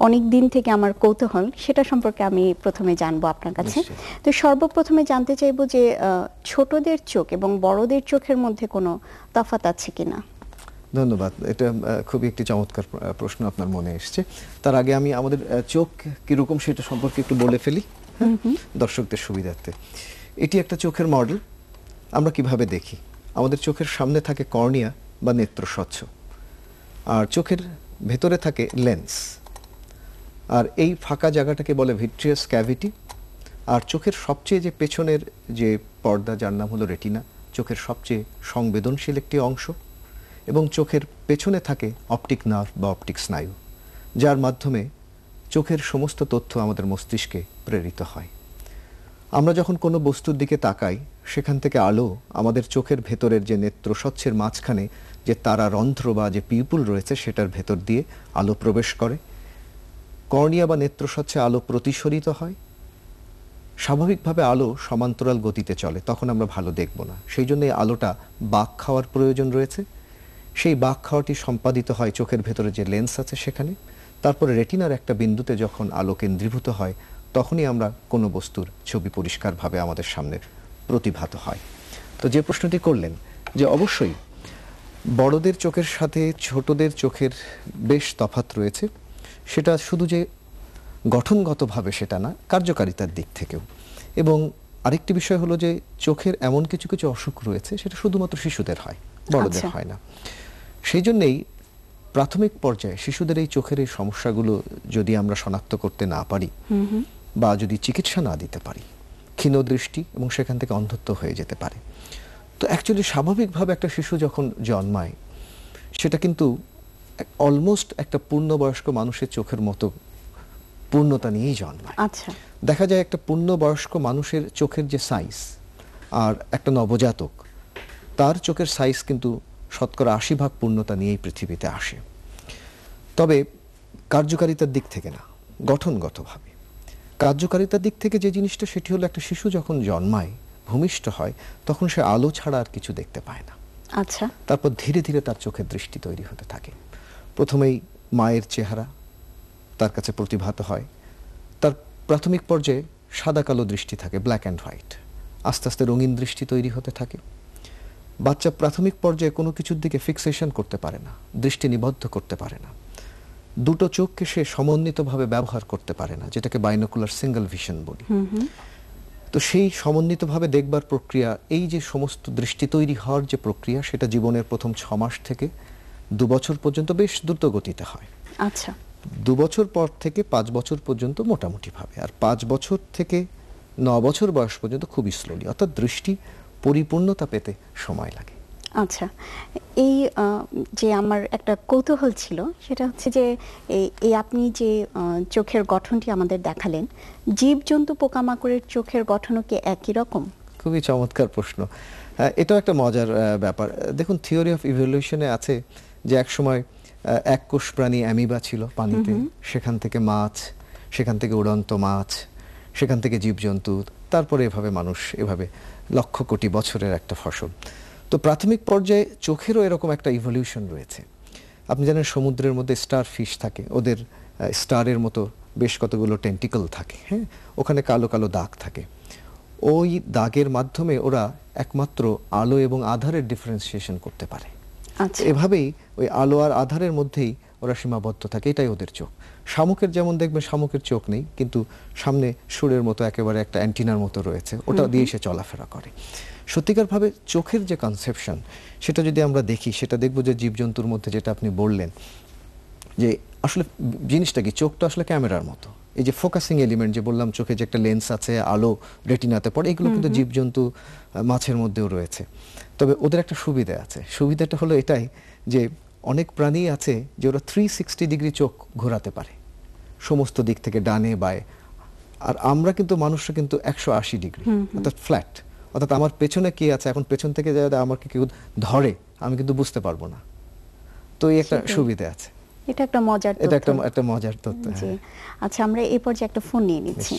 অনেক দিন থেকে আমার কৌতূহল, সেটা সম্পর্কে আমি প্রথমে জানবো আপনার কাছে। তো সর্বপ্রথমে জানতে চাইবো যে ছোটদের চোখ এবং বড়দের চোখের মধ্যে কোনো তফাৎ আছে কিনা। ধন্যবাদ। এটা খুবই একটি চমৎকার প্রশ্ন আপনার মনে এসেছে। তার আগে আমি আমাদের চোখ কিরকম সেটা সম্পর্কে একটু বলে ফেলি দর্শকদের সুবিধার্থে। এটি একটা চোখের মডেল। আমরা কিভাবে দেখি, আমাদের চোখের সামনে থাকে কর্নিয়া বা নেত্রস্বচ্ছ, আর চোখের ভেতরে থাকে লেন্স, আর এই ফাঁকা জায়গাটাকে বলে ভিট্রিয়াস ক্যাভিটি। আর চোখের সবচেয়ে যে পেছনের যে পর্দা, যার নাম হলো রেটিনা, চোখের সবচেয়ে সংবেদনশীল একটি অংশ, এবং চোখের পেছনে থাকে অপটিক নার্ভ বা অপটিক স্নায়ু, যার মাধ্যমে চোখের সমস্ত তথ্য আমাদের মস্তিষ্কে প্রেরিত হয়। আমরা যখন কোনো বস্তুর দিকে তাকাই, সেখান থেকে আলো আমাদের চোখের ভেতরের যে নেত্রস্বচ্ছের মাঝখানে যে তারারন্ধ্র বা যে পিউপুল রয়েছে, সেটার ভেতর দিয়ে আলো প্রবেশ করে। কর্নিয়া বা নেত্রস্বচ্ছে আলো প্রতিসরিত হয়। স্বাভাবিকভাবে আলো সমান্তরাল গতিতে চলে, তখন আমরা ভালো দেখব না। সেই জন্য এই আলোটা বাঁক খাওয়ার প্রয়োজন রয়েছে। সেই বাঁক খাওয়াটি সম্পাদিত হয় চোখের ভেতরে যে লেন্স আছে সেখানে। তারপরে রেটিনার একটা বিন্দুতে যখন আলো কেন্দ্রীভূত হয়, তখনই আমরা কোনো বস্তুর ছবি পরিষ্কারভাবে আমাদের সামনে প্রতিভাত হয়। তো যে প্রশ্নটি করলেন, যে অবশ্যই বড়দের চোখের সাথে ছোটদের চোখের বেশ তফাৎ রয়েছে। সেটা শুধু যে গঠনগতভাবে সেটা না, কার্যকারিতার দিক থেকেও। এবং আরেকটি বিষয় হলো যে চোখের এমন কিছু কিছু অসুখ রয়েছে, সেটা শুধুমাত্র শিশুদের হয়, বড়দের হয় না। সেই জন্যেই প্রাথমিক পর্যায়ে শিশুদের এই চোখের এই সমস্যাগুলো যদি আমরা শনাক্ত করতে না পারি বা যদি চিকিৎসা না দিতে পারি, ক্ষীণ দৃষ্টি এবং সেখান থেকে অন্ধত্ব হয়ে যেতে পারে। তো অ্যাকচুয়ালি স্বাভাবিকভাবে একটা শিশু যখন জন্মায়, সেটা কিন্তু অলমোস্ট একটা পূর্ণবয়স্ক মানুষের চোখের মতো পূর্ণতা নিয়েই জন্মায়। আচ্ছা, দেখা যায় একটা পূর্ণবয়স্ক মানুষের চোখের যে সাইজ আর একটা নবজাতক, তার চোখের সাইজ কিন্তু শতকরা ৮০% পূর্ণতা নিয়েই পৃথিবীতে আসে। তবে কার্যকারিতার দিক থেকে না, গঠনগতভাবে। কার্যকারিতার দিক থেকে যে জিনিসটা, সেটি হলো একটা শিশু যখন জন্মায়, ভূমিষ্ঠ হয়, তখন সে আলো ছাড়া আর কিছু দেখতে পায় না। আচ্ছা। তারপর ধীরে ধীরে তার চোখের দৃষ্টি তৈরি হতে থাকে। প্রথমেই মায়ের চেহারা তার কাছে প্রতিভাত হয়। তার প্রাথমিক পর্যায়ে সাদা কালো দৃষ্টি থাকে, ব্ল্যাক অ্যান্ড হোয়াইট। আস্তে আস্তে রঙিন দৃষ্টি তৈরি হতে থাকে। বাচ্চা প্রাথমিক পর্যায়ে কোনো কিছুর দিকে ফিক্সেশন করতে পারে না, দৃষ্টি নিবদ্ধ করতে পারে না। দুটো চোখকে সে সমন্বিতভাবে ব্যবহার করতে পারে না, যেটাকে বাইনোকুলার সিঙ্গেল ভিশন বলি। তো সেই সমন্বিতভাবে দেখবার প্রক্রিয়া, এই যে সমস্ত দৃষ্টি তৈরি হওয়ার যে প্রক্রিয়া, সেটা জীবনের প্রথম 6 মাস থেকে 2 বছর পর্যন্ত বেশ দ্রুত গতিতে হয়। আচ্ছা। 2 বছর পর থেকে 5 বছর পর্যন্ত মোটামুটি ভাবে, আর 5 বছর থেকে 9 বছর বয়স পর্যন্ত খুবই স্লোলি, অর্থাৎ দৃষ্টি পরিপূর্ণতা পেতে সময় লাগে। আচ্ছা, এই যে আমার একটা কৌতূহল ছিল, সেটা হচ্ছে যে এই আপনি যে চোখের গঠনটি আমাদের দেখালেন, জীবজন্তু পোকামাকড়ের চোখের গঠনও কি একই রকম? খুবই চমৎকার প্রশ্ন। এটাও একটা মজার ব্যাপার। দেখুন, থিওরি অফ ইভলিউশনে আছে যে একসময় এক কোষ প্রাণী অ্যামিবা ছিল পানিতে, সেখান থেকে মাছ, সেখান থেকে উড়ন্ত মাছ, সেখান থেকে জীবজন্তু, তারপরে এভাবে মানুষ, এভাবে লক্ষ কোটি বছরের একটা ফসল। তো প্রাথমিক পর্যায়ে চোখেরও এরকম একটা ইভলিউশন রয়েছে। আপনি জানেন সমুদ্রের মধ্যে স্টার ফিশ থাকে, ওদের স্টারের মতো বেশ কতগুলো টেন্টিকল থাকে, হ্যাঁ, ওখানে কালো কালো দাগ থাকে। ওই দাগের মাধ্যমে ওরা একমাত্র আলো এবং আধারের ডিফারেন্সিয়েশন করতে পারে। এভাবেই ওই আলো আর আধারের মধ্যেই ওরা সীমাবদ্ধ থাকে, এটাই ওদের চোখ। শামুকের যেমন দেখবেন, শামুকের চোখ নেই, কিন্তু সামনে সুরের মতো একেবারে একটা অ্যান্টিনার মতো রয়েছে, ওটা দিয়ে সে চলাফেরা করে। সত্যিকারভাবে চোখের যে কনসেপশন, সেটা যদি আমরা দেখি, সেটা দেখব যে জীবজন্তুর মধ্যে, যেটা আপনি বললেন যে আসলে জিনিসটা কি, চোখটা আসলে ক্যামেরার মতো। এই যে ফোকাসিং এলিমেন্ট যে বললাম, চোখে যে একটা লেন্স আছে, আলো রেটিনাতে পড়ে, এগুলো কিন্তু জীবজন্তু, মাছের মধ্যেও রয়েছে। তবে ওদের একটা সুবিধা আছে। সুবিধাটা হলো এটাই যে অনেক প্রাণী আছে যে ওরা 360 ডিগ্রি চোখ ঘোরাতে পারে, সমস্ত দিক থেকে ডানে বায়ে। আর আমরা কিন্তু মানুষরা কিন্তু 180 ডিগ্রি, অর্থাৎ ফ্ল্যাট। অর্থাৎ আমার পেছনে কি আছে, এখন পেছন থেকে যদি আমাকে কেউ ধরে, আমি কিন্তু বুঝতে পারবো না। তো এই একটা সুবিধা আছে। এটা একটা মজার তথ্য। এটা একটা মজার তথ্য। জি। আচ্ছা, আমরা এই পর্যায়ে একটা ফোন নিয়ে নিচ্ছি।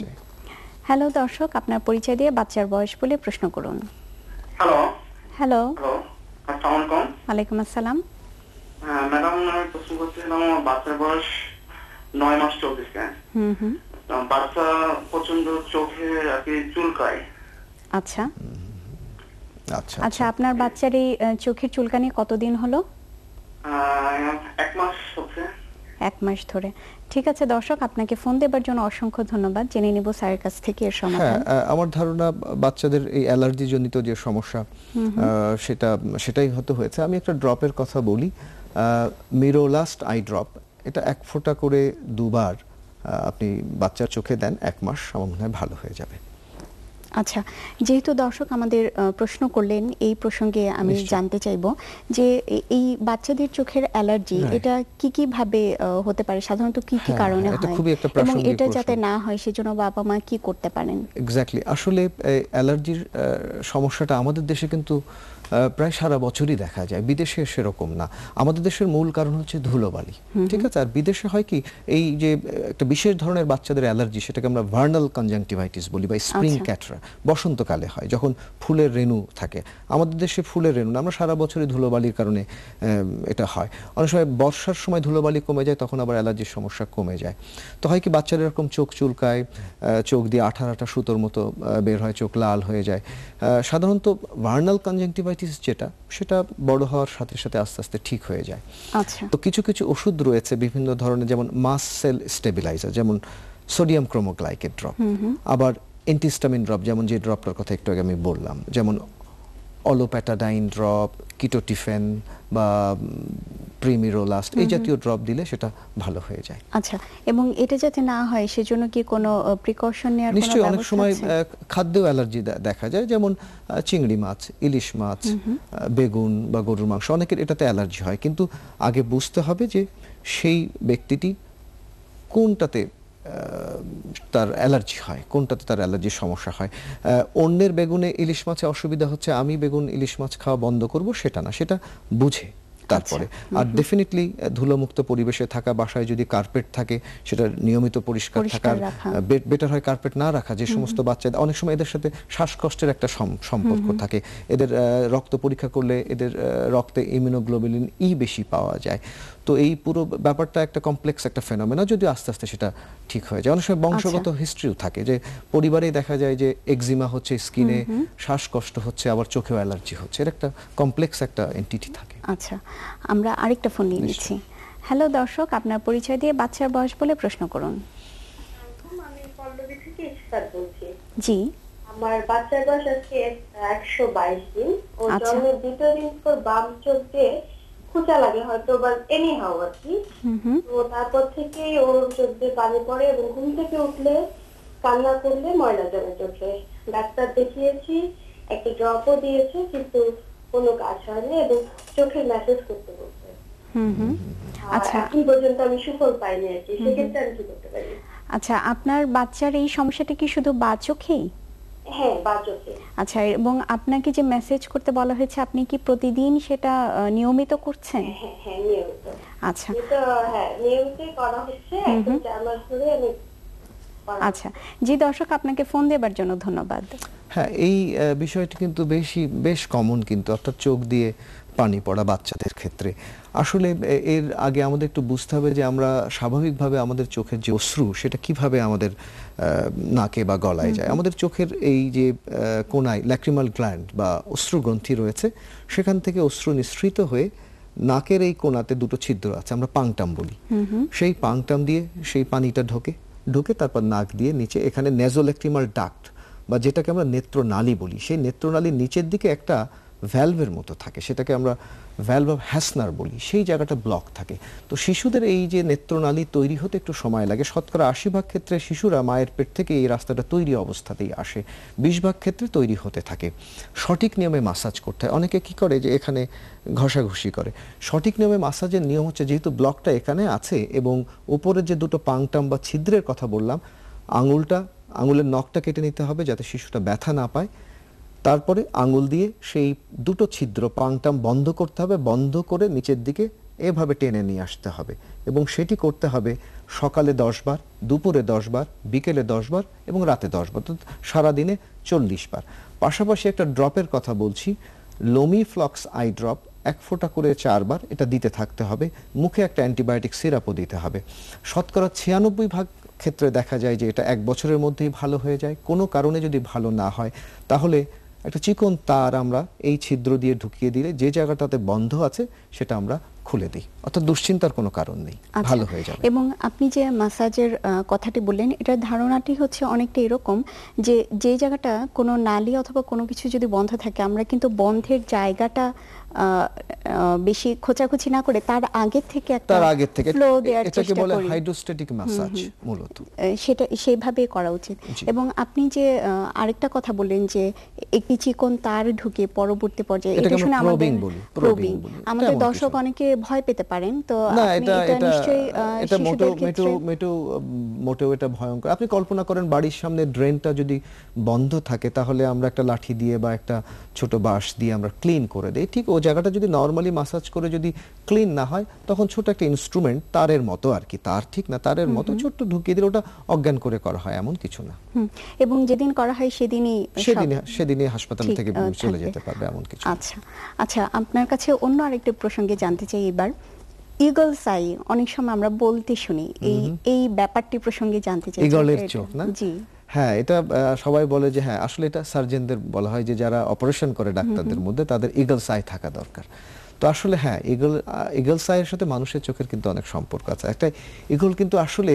হ্যালো দর্শক, আপনার পরিচয় দিয়ে বাচ্চার বয়স বলে প্রশ্ন করুন। হ্যালো। হ্যালো। আসসালামু আলাইকুম। ওয়ালাইকুম আসসালাম। ম্যাডাম, আমি প্রশ্ন করছিলাম, আমার বাচ্চার বয়স 9 মাস চলতেছে। হুম হুম। বাচ্চা প্রচন্ড চোখে আর কি চুলকায়। আচ্ছা আচ্ছা আচ্ছা, আপনার বাচ্চার এই চোখের চুলকানি কতদিন হলো? 1 মাস হচ্ছে। 1 মাস ধরে। ঠিক আছে দর্শক, আপনাকে ফোন দেবার জন্য অসংখ্য ধন্যবাদ। জেনে নিব স্যারের কাছ থেকে এর হ্যাঁ, সমাধান। আমার ধারণা বাচ্চাদের এই অ্যালার্জি জনিত যে সমস্যা সেটাই হতে হয়েছে। আমি একটা ড্রপের কথা বলি, মিরোলাস্ট আই ড্রপ। এটা 1 ফোঁটা করে 2 বার আপনি বাচ্চার চোখে দেন, 1 মাস আমার মনে হয় ভালো হয়ে যাবে। আচ্ছা, যেহেতু দর্শক আমাদের প্রশ্ন করলেন, এই প্রসঙ্গে আমি নিশ্চয়ই। জানতে চাইবো যে এই বাচ্চাদের চোখের অ্যালার্জি Right. এটা কি কি ভাবে হতে পারে, সাধারণত কি কি হ্যাঁ, কারণে এটা হয়, খুবই একটা এবং প্রাসঙ্গিক এটা যাতে প্রশ্ন। না হয় সেজন্য বাবা মা কি করতে পারেন? এক্স্যাক্টলি। আসলে অ্যালার্জির সমস্যাটা আমাদের দেশে কিন্তু প্রায় সারা বছরই দেখা যায়, বিদেশে সেরকম না। আমাদের দেশের মূল কারণ হচ্ছে ধুলোবালি, ঠিক আছে? আর বিদেশে হয় কি, এই যে একটা বিশেষ ধরনের বাচ্চাদের অ্যালার্জি, সেটাকে আমরা ভার্নাল কনজাংটিভাইটিস বলি বা স্প্রিং আচ্ছা। ক্যাটরা, বসন্তকালে হয় যখন ফুলের রেণু থাকে। আমাদের দেশে ফুলের রেণু না, আমরা সারা বছরই ধুলোবালির কারণে এটা হয়। অনেক সময় বর্ষার সময় ধুলোবালি কমে যায়, তখন আবার অ্যালার্জির সমস্যা কমে যায়। তো হয় কি, বাচ্চারা এরকম চোখ চুলকায়, চোখ দিয়ে আঠা আঠা সুতোর মতো বের হয়, চোখ লাল হয়ে যায়। সাধারণত ভার্নাল কনজাংটিভাইটিস যেটা, সেটা বড় হওয়ার সাথে সাথে আস্তে আস্তে ঠিক হয়ে যায়। আচ্ছা। তো কিছু কিছু ওষুধ রয়েছে বিভিন্ন ধরনের, যেমন মাস্ট সেল স্টেবিলাইজার, যেমন সোডিয়াম ক্রোমোগ্লাইকেট ড্রপ, আবার অ্যান্টিহিস্টামিন ড্রপ, যেমন যে ড্রপটার কথা একটু আগে আমি বললাম, যেমন অলোপ্যাটাডাইন ড্রপ, কিটোটিফেন বা প্রিমিরোলাস্ট, এই জাতীয় ড্রপ দিলে সেটা ভালো হয়ে যায়। আচ্ছা, এবং এটা যাতে না হয় সেজন্য কি কোনো প্রিকশন নেওয়ার কোনো নিশ্চয়ই, অনেক ব্যবস্থা সময় আছে? খাদ্যেও অ্যালার্জি দেখা যায়, যেমন চিংড়ি মাছ, ইলিশ মাছ, বেগুন বা গরুর মাংস, অনেকের এটাতে অ্যালার্জি হয়। কিন্তু আগে বুঝতে হবে যে সেই ব্যক্তিটি কোনটাতে তার অ্যালার্জি হয়, কোনটাতে তার অ্যালার্জির সমস্যা হয়। অন্যের বেগুনে ইলিশ মাছে অসুবিধা হচ্ছে, আমি বেগুন ইলিশ মাছ খাওয়া বন্ধ করব, সেটা না, সেটা বুঝে তারপরে। আর ডেফিনেটলি ধুলোমুক্ত পরিবেশে থাকা, বাসায় যদি কার্পেট থাকে সেটা নিয়মিত পরিষ্কার পরিষ্কার থাকার, রাখা। বেটার হয় কার্পেট না রাখা। যে সমস্ত বাচ্চাদের, অনেক সময় এদের সাথে শ্বাসকষ্টের একটা সম্পর্ক থাকে, এদের রক্ত পরীক্ষা করলে এদের রক্তে ইমিউনোগ্লোবুলিন বেশি পাওয়া যায়। তো এই পুরো ব্যাপারটা একটা কমপ্লেক্স একটা ফেনোমেনা, যদিও আস্তে আস্তে সেটা ঠিক হয়ে যায়। অনেক সময় বংশগত হিস্ট্রিও থাকে, যে পরিবারেই দেখা যায় যে এক্সিমা হচ্ছে স্কিনে, শ্বাসকষ্ট হচ্ছে, আবার চোখেও অ্যালার্জি হচ্ছে, এর একটা কমপ্লেক্স একটা এন্টিটি থাকে। আচ্ছা, আমরা আরেকটা ফোন নিয়ে নিচ্ছি। হ্যালো দর্শক, আপনার পরিচয় দিয়ে বাচ্চার বয়স বলে প্রশ্ন করুন। আমি পল্লবী থেকে ইশরাত বলছি। জি। আমার বাচ্চার বয়স আজকে 122 দিন। ও আচ্ছা। জন্মের 2 দিন পর বাম চোখ দিয়ে খোঁচা লাগে, হয়তো বা এনি হাও আর কি। তো তারপর থেকে ওর চোখ দিয়ে পানি পড়ে এবং ঘুম থেকে উঠলে কান্না করলে ময়লা জমে চোখে। ডাক্তার দেখিয়েছি, একটা ড্রপও দিয়েছে, কিন্তু কোনো কাজ হয়নি এবং চোখের ম্যাসেজ করতে বলছে। আচ্ছা। এখন পর্যন্ত আমি সুফল পাইনি আর কি। সেক্ষেত্রে আমি কি করতে পারি? আচ্ছা, আপনার বাচ্চার এই সমস্যাটা কি শুধু বা চোখেই? হ্যাঁ, বা চোখে। আচ্ছা, এবং আপনাকে যে মেসেজ করতে বলা হয়েছে, আপনি কি প্রতিদিন সেটা নিয়মিত করছেন? হ্যাঁ হ্যাঁ, নিয়মিত। আচ্ছা এটা হ্যাঁ নিয়মিতই করা হচ্ছে। এখন 4 মাস ধরে আমি করা আচ্ছা। জি দর্শক, আপনাকে ফোন দেবার জন্য ধন্যবাদ। হ্যাঁ, এই বিষয়টি কিন্তু বেশ কমন, কিন্তু অর্থাৎ চোখ দিয়ে পানি পড়া বাচ্চাদের ক্ষেত্রে। আসলে এর আগে আমাদের একটু বুঝতে হবে যে আমরা স্বাভাবিকভাবে আমাদের চোখের যে অশ্রু, সেটা কিভাবে আমাদের নাকে বা গলায় যায়। আমাদের চোখের এই যে কোনায় ল্যাক্রিমাল গ্ল্যান্ড বা অশ্রু গ্রন্থি রয়েছে, সেখান থেকে অশ্রু নিঃসৃত হয়ে নাকের এই কোনাতে 2টো ছিদ্র আছে, আমরা পাংটাম বলি। সেই পাংটাম দিয়ে সেই পানিটা ঢোকে তারপর নাক দিয়ে নিচে, এখানে নেজোল্যাক্রিমাল ডাক্ট বা যেটাকে আমরা নেত্রনালী বলি, সেই নেত্রনালীর নিচের দিকে একটা ভ্যালভের মতো থাকে, সেটাকে আমরা ভ্যালভ অফ হ্যাসনার বলি, সেই জায়গাটা ব্লক থাকে। তো শিশুদের এই যে নেত্রনালী তৈরি হতে একটু সময় লাগে। শতকরা 80% ক্ষেত্রে শিশুরা মায়ের পেট থেকে এই রাস্তাটা তৈরি অবস্থাতেই আসে, 20% ক্ষেত্রে তৈরি হতে থাকে। সঠিক নিয়মে মাসাজ করতে হয়। অনেকে কি করে যে এখানে ঘষাঘষি করে। সঠিক নিয়মে মাসাজের নিয়ম হচ্ছে, যেহেতু ব্লকটা এখানে আছে এবং উপরে যে 2টো পাংটাম বা ছিদ্রের কথা বললাম, আঙুলের নখটা কেটে নিতে হবে যাতে শিশুটা ব্যথা না পায়। তারপরে আঙুল দিয়ে সেই 2টো ছিদ্র পাংটাম বন্ধ করতে হবে, বন্ধ করে নিচের দিকে এভাবে টেনে নিয়ে আসতে হবে, এবং সেটি করতে হবে সকালে 10 বার, দুপুরে 10 বার, বিকেলে 10 বার এবং রাতে 10 বার, অর্থাৎ সারাদিনে 40 বার। পাশাপাশি একটা ড্রপের কথা বলছি, লোমিফ্লক্স আই ড্রপ 1 ফোঁটা করে 4 বার এটা দিতে থাকতে হবে। মুখে একটা অ্যান্টিবায়োটিক সিরাপও দিতে হবে। শতকরা 96% ক্ষেত্রে দেখা যায় যে এটা 1 বছরের মধ্যেই ভালো হয়ে যায়। কোনো কারণে যদি ভালো না হয় তাহলে একটা চিকন তার আমরা এই ছিদ্র দিয়ে ঢুকিয়ে দিলে যে জায়গাটাতে বন্ধ আছে সেটা আমরা খুলে দিই, অর্থাৎ দুশ্চিন্তার কোনো কারণ নেই, আচ্ছা, ভালো হয়ে যাবে। এবং আপনি যে ম্যাসাজের কথাটি বললেন, এটার ধারণাটি হচ্ছে অনেকটা এরকম যে যে জায়গাটা কোনো নালী অথবা কোনো কিছু যদি বন্ধ থাকে, আমরা কিন্তু বন্ধের জায়গাটা বেশি খোঁচাখুচি না করে তার আগের থেকে একটা তার আগের থেকে ফ্লো দেওয়ার এটাকে চেষ্টা বলে করি। হাইড্রোস্ট্যাটিক ম্যাসাজ মূলত। সেটা সেইভাবে করা উচিত। জি। এবং আপনি যে আরেকটা কথা বললেন যে একটি চিকন তার ঢুকে পরবর্তী পর্যায়ে, এটাকে এটা শুনে আমরা আমাদের probing বলি, probing, বলি। আমাদের তেমন দর্শক কিছু। অনেকে ভয় পেতে পারেন, তো না, আপনি এটা নিশ্চয়ই এটা শিশুদের ক্ষেত্রে মোটেও এটা ভয়ঙ্কর। আপনি কল্পনা করেন বাড়ির সামনে ড্রেনটা যদি বন্ধ থাকে তাহলে আমরা একটা লাঠি দিয়ে বা একটা ছোট বাঁশ দিয়ে আমরা ক্লিন করে দেই। ঠিক ও জায়গাটা যদি নরমালি মাসাজ করে যদি ক্লিন না হয়, তখন ছোট একটা ইনস্ট্রুমেন্ট তারের মতো আর কি, তার ঠিক না, তারের মতো ছোট্ট ঢুকিয়ে দিলে ওটা অজ্ঞান করে করা হয়, এমন কিছু না। এবং যেদিন করা হয় সেদিনই সেদিনই হাসপাতাল ঠিক, থেকে চলে থাকবে। যেতে পারবে, এমন কিছু। আচ্ছা আচ্ছা, আপনার কাছে অন্য আরেকটা প্রসঙ্গে জানতে চাই এবার। ইগলস আই অনেক সময় আমরা বলতে শুনি, এই ব্যাপারটি প্রসঙ্গে জানতে চাই। ঈগলের চোখ না? জি। হ্যাঁ, এটা সবাই বলে যে হ্যাঁ, আসলে এটা সার্জনদের বলা হয় যে যারা অপারেশন করে ডাক্তারদের মধ্যে তাদের ঈগলস আই থাকা দরকার। তো আসলে হ্যাঁ, ঈগলস আইয়ের সাথে মানুষের চোখের কিন্তু অনেক সম্পর্ক আছে। একটা ঈগল কিন্তু আসলে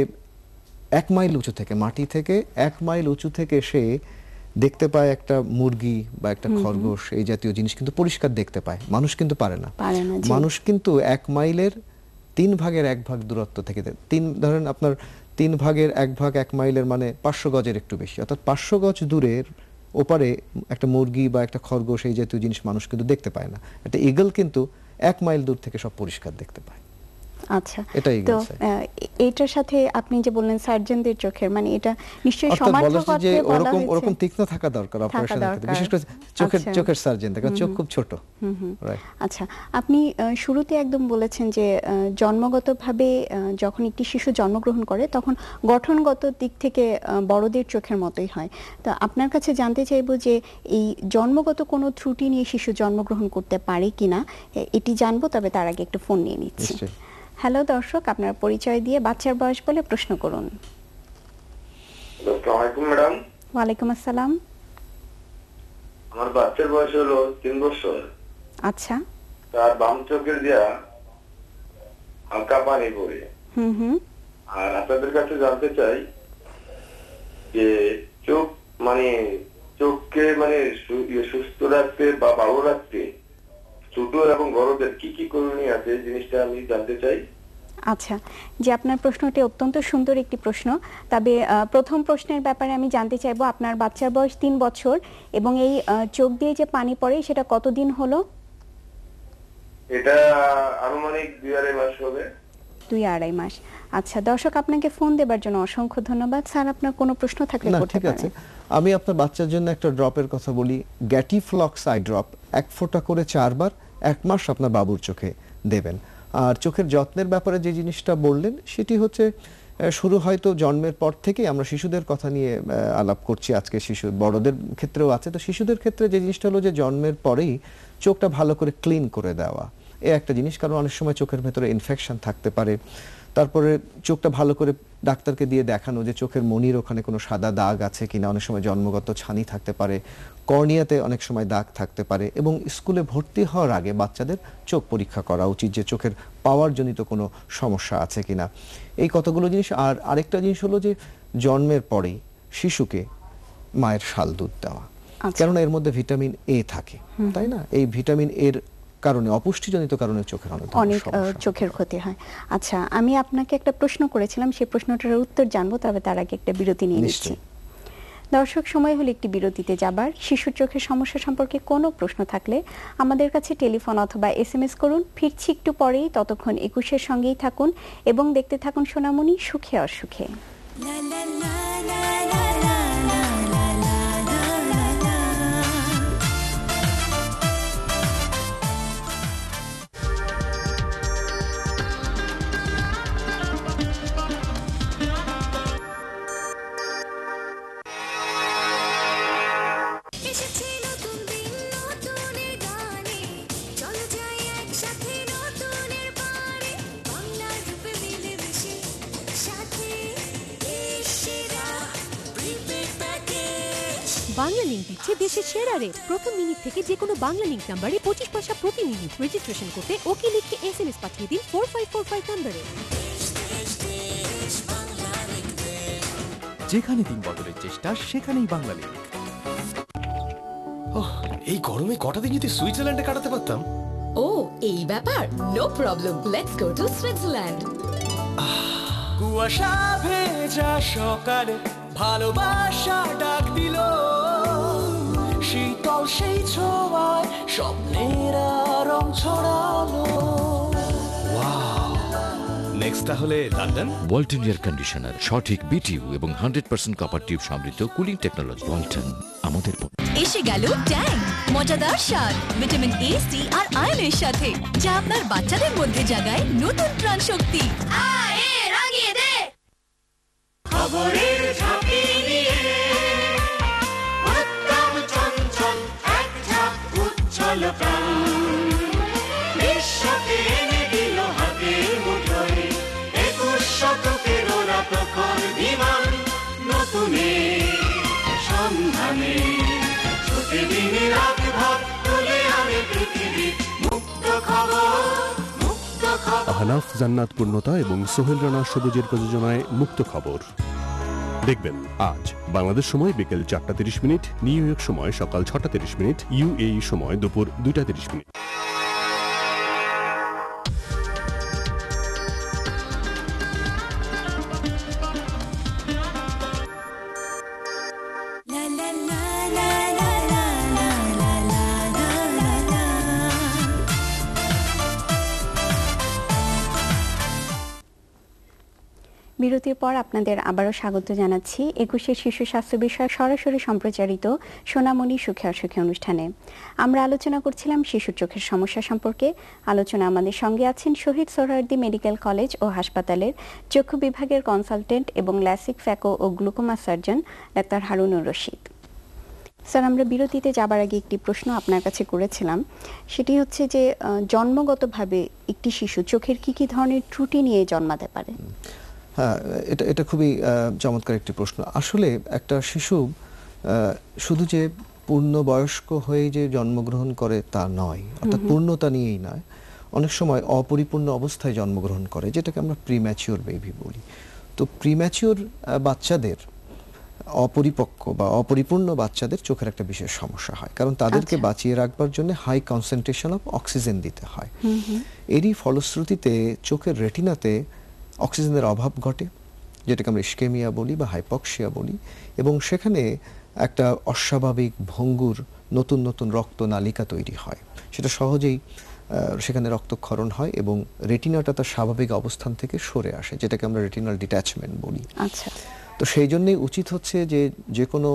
1 মাইল উঁচু থেকে, মাটি থেকে 1 মাইল উঁচু থেকে সে দেখতে পায় একটা মুরগি বা একটা খরগোশ, এই জাতীয় জিনিস কিন্তু পরিষ্কার দেখতে পায়, মানুষ কিন্তু পারে না। জি। মানুষ কিন্তু 1 মাইলের 3 ভাগের 1 ভাগ দূরত্ব থেকে ধরেন আপনার 3 ভাগের 1 ভাগ 1 মাইলের মানে 500 গজের একটু বেশি, অর্থাৎ 500 গজ দূরের ওপারে একটা মুরগি বা একটা খরগোশ, এই জাতীয় জিনিস মানুষ কিন্তু দেখতে পায় না। একটা ঈগল কিন্তু 1 মাইল দূর থেকে সব পরিষ্কার দেখতে পায়। আচ্ছা, এটাই তো ঈগলস আই। এটার সাথে আপনি যে বললেন সার্জনদের চোখের, মানে এটা নিশ্চয়ই অর্থাৎ বলা সমার্থক হচ্ছে যে অর্থে বলা ওরকম হয়েছে। তীক্ষ্ণ থাকা দরকার অপারেশনের ক্ষেত্রে, দরকার। বিশেষ করে আচ্ছা। চোখের সার্জন, কারণ চোখ খুব ছোট। Right. আচ্ছা, আপনি শুরুতে একদম বলেছেন যে জন্মগতভাবে যখন একটি শিশু জন্মগ্রহণ করে তখন গঠনগত দিক থেকে বড়দের চোখের মতোই হয়। তো আপনার কাছে জানতে চাইবো যে এই জন্মগত কোনো ত্রুটি নিয়ে শিশু জন্মগ্রহণ করতে পারে কিনা এটি জানবো, তবে তার আগে একটু ফোন নিয়ে নিচ্ছি। নিশ্চয়ই। হ্যালো দর্শক, আপনার পরিচয় দিয়ে বাচ্চার বয়স বলে প্রশ্ন করুন। আসসালামু আলাইকুম ম্যাডাম। ওয়ালাইকুম আসসালাম। আমার বাচ্চার বয়স হলো 3 বছর। আচ্ছা। তার বাম চোখের দিয়া হালকা পানি পড়ে। আর আপনাদের কাছে জানতে চাই যে চোখ মানে চোখকে মানে সুস্থ রাখতে বা ভালো রাখতে ছোট এবং বড়দের কি কি করণীয় আছে, জিনিসটা আমি জানতে চাই। আচ্ছা, যে আপনার প্রশ্নটি অত্যন্ত সুন্দর একটি প্রশ্ন। তবে প্রথম প্রশ্নের ব্যাপারে আমি জানতে চাইবো, আপনার বাচ্চার বয়স 3 বছর এবং এই চোখ দিয়ে যে পানি পড়ে সেটা কতদিন হলো? এটা আনুমানিক 2-2.5 মাস হবে। 2-2.5 মাস। আচ্ছা দর্শক, আপনাকে ফোন দেবার জন্য অসংখ্য ধন্যবাদ। স্যার, আপনার কোনো প্রশ্ন থাকলে না, করতে ঠিক আছে। পারেন। আমি আপনার বাচ্চার জন্য একটা ড্রপের কথা বলি। গ্যাটিফ্লক্স আই ড্রপ 1 ফোঁটা করে 4 বার 1 মাস আপনার বাবুর চোখে দেবেন। আর চোখের যত্নের ব্যাপারে যে জিনিসটা বললেন সেটি হচ্ছে শুরু হয়তো জন্মের পর থেকেই, আমরা শিশুদের কথা নিয়ে আলাপ করছি আজকে, বড়দের ক্ষেত্রেও আছে। তো শিশুদের ক্ষেত্রে যে জিনিসটা হলো যে জন্মের পরেই চোখটা ভালো করে ক্লিন করে দেওয়া, এই একটা জিনিস। কারণ অনেক সময় চোখের ভেতরে ইনফেকশন থাকতে পারে। তারপরে চোখটা ভালো করে ডাক্তারকে দিয়ে দেখানো যে চোখের মনির ওখানে কোনো সাদা দাগ আছে কিনা, অনেক সময় জন্মগত ছানি থাকতে পারে, কর্নিয়াতে অনেক সময় দাগ থাকতে পারে। এবং স্কুলে ভর্তি হওয়ার আগে বাচ্চাদের চোখ পরীক্ষা করা উচিত যে চোখের পাওয়ার জনিত কোনো সমস্যা আছে কিনা, এই কতগুলো জিনিস। আর আরেকটা জিনিস হলো যে জন্মের পরেই শিশুকে মায়ের শাল দুধ দেওয়া, কেননা এর মধ্যে ভিটামিন এ থাকে, তাই না? এই ভিটামিন এর কারণে, অপুষ্টিজনিত কারণে চোখের অনেক চোখের ক্ষতি হয়। আচ্ছা, আমি আপনাকে একটা প্রশ্ন করেছিলাম, সেই প্রশ্নটার উত্তর জানবো, তবে তার আগে একটা বিরতি নিয়ে নিচ্ছি। দর্শক, সময় হলো একটি বিরতিতে যাবার। শিশুর চোখের সমস্যা সম্পর্কে কোনো প্রশ্ন থাকলে আমাদের কাছে টেলিফোন অথবা SMS করুন। ফিরছি একটু পরেই, ততক্ষণ 21-এর সঙ্গেই থাকুন এবং দেখতে থাকুন সোনামণি সুখে অসুখে। এসেছে নতুন দিন, নতুন গানে, চলো যাই এক বাংলা লিংক দিচ্ছে দেশের সেরা রেট। প্রথম মিনিট থেকে যে কোনো বাংলা লিংক নাম্বারে 25 পয়সা প্রতি মিনিট। রেজিস্ট্রেশন করতে ওকে লিখে SMS পাঠিয়ে দিন 4545 নম্বরে। যেখানে দিন বদলের চেষ্টা সেখানেই বাংলা লিংক। এই গরমে কটা দিন যদি সুইজারল্যান্ডে কাটাতে পারতাম। ও এই ব্যাপার, no problem, let's go to Switzerland. কুয়াশা ভেজা সকালে ভালোবাসা ডাক দিল, শীতল সেই ছোঁয়ায় স্বপ্নের রং ছড়ালো। নেক্সট তাহলে লন্ডন। ওয়ালটন এয়ার কন্ডিশনার, সঠিক বিটিইউ এবং 100% কপার টিউব সমৃদ্ধ কুলিং টেকনোলজি। ওয়ালটন আমাদের পণ্য। এসে গেল ট্যাং, মজাদার স্বাদ, ভিটামিন A, C আর আয়রনের সাথে, যা আপনার বাচ্চাদের মধ্যে জাগায় নতুন প্রাণ শক্তি। রাগিয়ে দে খবরের ঝাঁপি নিয়ে উত্তম চঞ্চল এক ঝাঁক উজ্জ্বল প্রাণ, বিশ্বকে এনে দিল হাতের মুঠোয় 21 শতকের ওরা প্রখর বিমান, নতুনের সন্ধানে ছুটে দিন রাত ভাত তুলে আনে পৃথিবী মুক্ত খবর। আহনাফ জান্নাত পূর্ণতা এবং সোহেল রানা সবুজের প্রযোজনায় মুক্ত খবর দেখবেন আজ বাংলাদেশ সময় বিকেল 4:30, নিউ ইয়র্ক সময় সকাল 6:30, UAE সময় দুপুর 2:30। বিরতির পর আপনাদের আবারও স্বাগত জানাচ্ছি 21শে শিশু স্বাস্থ্য বিষয়ক সরাসরি সম্প্রচারিত সোনামণি সুখে অসুখে অনুষ্ঠানে। আমরা আলোচনা করছিলাম শিশুর চোখের সমস্যা সম্পর্কে। আলোচনা আমাদের সঙ্গে আছেন শহীদ সোহরাওয়ার্দী মেডিকেল কলেজ ও হাসপাতালের চক্ষু বিভাগের কনসালটেন্ট এবং ল্যাসিক, ফ্যাকো ও গ্লুকোমা সার্জন ডাক্তার হারুনুর রশিদ। স্যার, আমরা বিরতিতে যাবার আগে একটি প্রশ্ন আপনার কাছে করেছিলাম, সেটি হচ্ছে যে জন্মগতভাবে একটি শিশু চোখের কি কি ধরনের ত্রুটি নিয়ে জন্মাতে পারে? হ্যাঁ, এটা খুবই চমৎকার একটি প্রশ্ন। আসলে একটা শিশু শুধু যে পূর্ণবয়স্ক হয়ে যে জন্মগ্রহণ করে তা নয়, অর্থাৎ পূর্ণতা নিয়েই নয়, অনেক সময় অপরিপূর্ণ অবস্থায় জন্মগ্রহণ করে, যেটাকে আমরা প্রিম্যাচিওর বেবি বলি। তো প্রিম্যাচিওর বাচ্চাদের, অপরিপক্ক বা অপরিপূর্ণ বাচ্চাদের চোখের একটা বিশেষ সমস্যা হয়, কারণ তাদেরকে বাঁচিয়ে রাখবার জন্য হাই কনসেন্ট্রেশন অফ অক্সিজেন দিতে হয়। এরই ফলশ্রুতিতে চোখের রেটিনাতে অক্সিজেনের অভাব ঘটে, যেটাকে আমরা ইস্কেমিয়া বলি বা হাইপক্সিয়া বলি, এবং সেখানে একটা অস্বাভাবিক ভঙ্গুর নতুন নতুন রক্ত নালিকা তৈরি হয়। সেটা সহজেই সেখানে রক্তক্ষরণ হয় এবং রেটিনাটা তার স্বাভাবিক অবস্থান থেকে সরে আসে, যেটাকে আমরা রেটিনাল ডিট্যাচমেন্ট বলি। আচ্ছা, তো সেই জন্যই উচিত হচ্ছে যে কোনো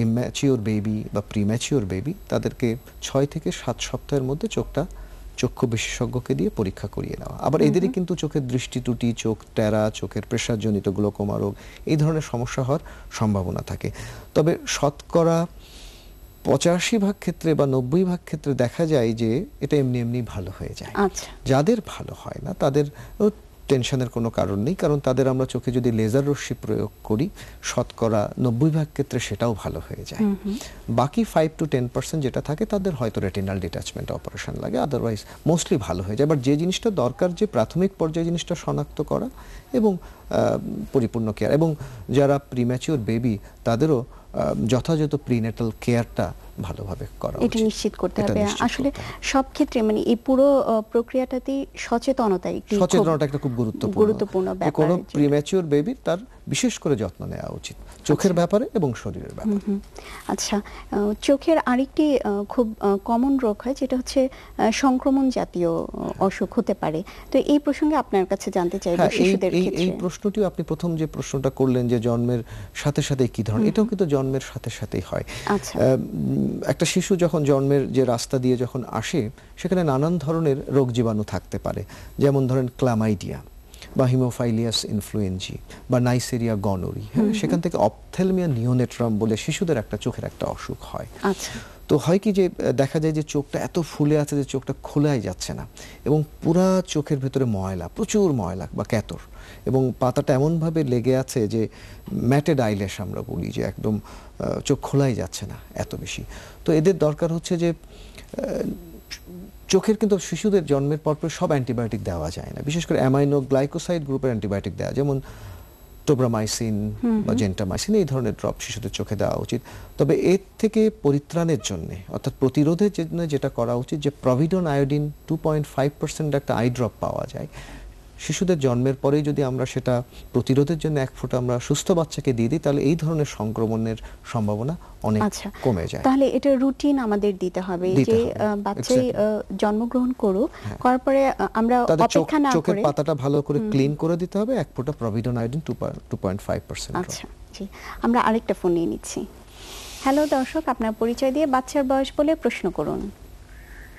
ইম্যাচিওর বেবি বা প্রিম্যাচিওর বেবি তাদেরকে 6 থেকে 7 সপ্তাহের মধ্যে চক্ষু বিশেষজ্ঞকে দিয়ে পরীক্ষা করিয়ে নেওয়া। আবার এদেরই কিন্তু চোখের দৃষ্টি ত্রুটি, চোখ টেরা, চোখের প্রেসারজনিত গ্লোকোমা রোগ, এই ধরনের সমস্যা হওয়ার সম্ভাবনা থাকে। তবে শতকরা 85% ক্ষেত্রে বা 90% ক্ষেত্রে দেখা যায় যে এটা এমনি ভালো হয়ে যায়। আচ্ছা, যাদের ভালো হয় না তাদের টেনশনের কোনো কারণ নেই, কারণ তাদের আমরা চোখে যদি লেজার রশ্মি প্রয়োগ করি শতকরা 90% ক্ষেত্রে সেটাও ভালো হয়ে যায়। বাকি 5 to 10% যেটা থাকে তাদের হয়তো রেটিনাল ডিট্যাচমেন্ট অপারেশন লাগে, আদারওয়াইজ মোস্টলি ভালো হয়ে যায়। বাট যে জিনিসটা দরকার, যে প্রাথমিক পর্যায়ে জিনিসটা শনাক্ত করা এবং পরিপূর্ণ কেয়ার, এবং যারা প্রিম্যাচিওর বেবি তাদেরও যথাযথ প্রিনেটাল কেয়ারটা ভালোভাবে করা উচিত, এটা নিশ্চিত করতে হবে। আসলে সব ক্ষেত্রে মানে এই পুরো প্রক্রিয়াটাতেই সচেতনতা একটা খুব গুরুত্বপূর্ণ ব্যাপার। কোনো প্রিম্যাচিওর বেবির তার বিশেষ করে যত্ন নেওয়া উচিত চোখের ব্যাপারে এবং শরীরের ব্যাপারে। আচ্ছা, চোখের আরেকটি খুব কমন রোগ হয়, যেটা হচ্ছে সংক্রমণ জাতীয় অসুখ হতে পারে। তো এই প্রসঙ্গে আপনার কাছে জানতে চাইব শিশুদের ক্ষেত্রে। এই প্রশ্নটিও আপনি প্রথম যে প্রশ্নটা করলেন যে জন্মের সাথে সাথে কি ধরনের, এটাও কিন্তু জন্মের সাথে সাথেই হয়। আচ্ছা, একটা শিশু যখন জন্মের যে রাস্তা দিয়ে যখন আসে সেখানে নানান ধরনের রোগ জীবাণু থাকতে পারে, যেমন ধরেন ক্লামাইডিয়া বা হিমোফাইলিয়াস ইনফ্লুয়েঞ্জি বা নাইসেরিয়া গনোরি, হ্যাঁ, সেখান থেকে অপথ্যালমিয়া নিওনেট্রাম বলে শিশুদের একটা চোখের একটা অসুখ হয়। আচ্ছা, তো হয় কি যে দেখা যায় যে চোখটা এত ফুলে আছে যে চোখটা খোলাই যাচ্ছে না, এবং পুরা চোখের ভেতরে ময়লা, প্রচুর ময়লা বা ক্যাতর, এবং পাতাটা এমনভাবে লেগে আছে যে ম্যাটেড আইল্যাশ আমরা বলি, যে একদম চোখ খোলাই যাচ্ছে না এত বেশি। তো এদের দরকার হচ্ছে যে চোখের কিন্তু শিশুদের জন্মের পরপর সব অ্যান্টিবায়োটিক দেওয়া যায় না, বিশেষ করে অ্যামাইনো গ্লাইকোসাইড গ্রুপের অ্যান্টিবায়োটিক দেওয়া, যেমন টোব্রামাইসিন বা জেন্টামাইসিন, এই ধরনের ড্রপ শিশুদের চোখে দেওয়া উচিত। তবে এর থেকে পরিত্রাণের জন্য, অর্থাৎ প্রতিরোধের জন্য যেটা করা উচিত, যে প্রভিডন আয়োডিন 2.5% একটা আই ড্রপ পাওয়া যায়, শিশুদের জন্মের পরেই যদি আমরা সেটা প্রতিরোধের জন্য এক ফোঁটা আমরা সুস্থ বাচ্চাকে দিয়ে দিই, তাহলে এই ধরনের সংক্রমণের সম্ভাবনা অনেক কমে যায়। তাহলে এটা রুটিন আমাদের দিতে হবে, যে বাচ্চাই জন্মগ্রহণ করুক, করার পরে আমরা অপেক্ষা না করে চোখের পাতাটা ভালো করে ক্লিন করে দিতে হবে, এক ফোঁটা প্রভিডন আয়োডিন 2.5%। আচ্ছা, জি, আমরা আরেকটা ফোন নিয়ে নিচ্ছি। হ্যালো দর্শক, আপনার পরিচয় দিয়ে বাচ্চার বয়স বলে প্রশ্ন করুন।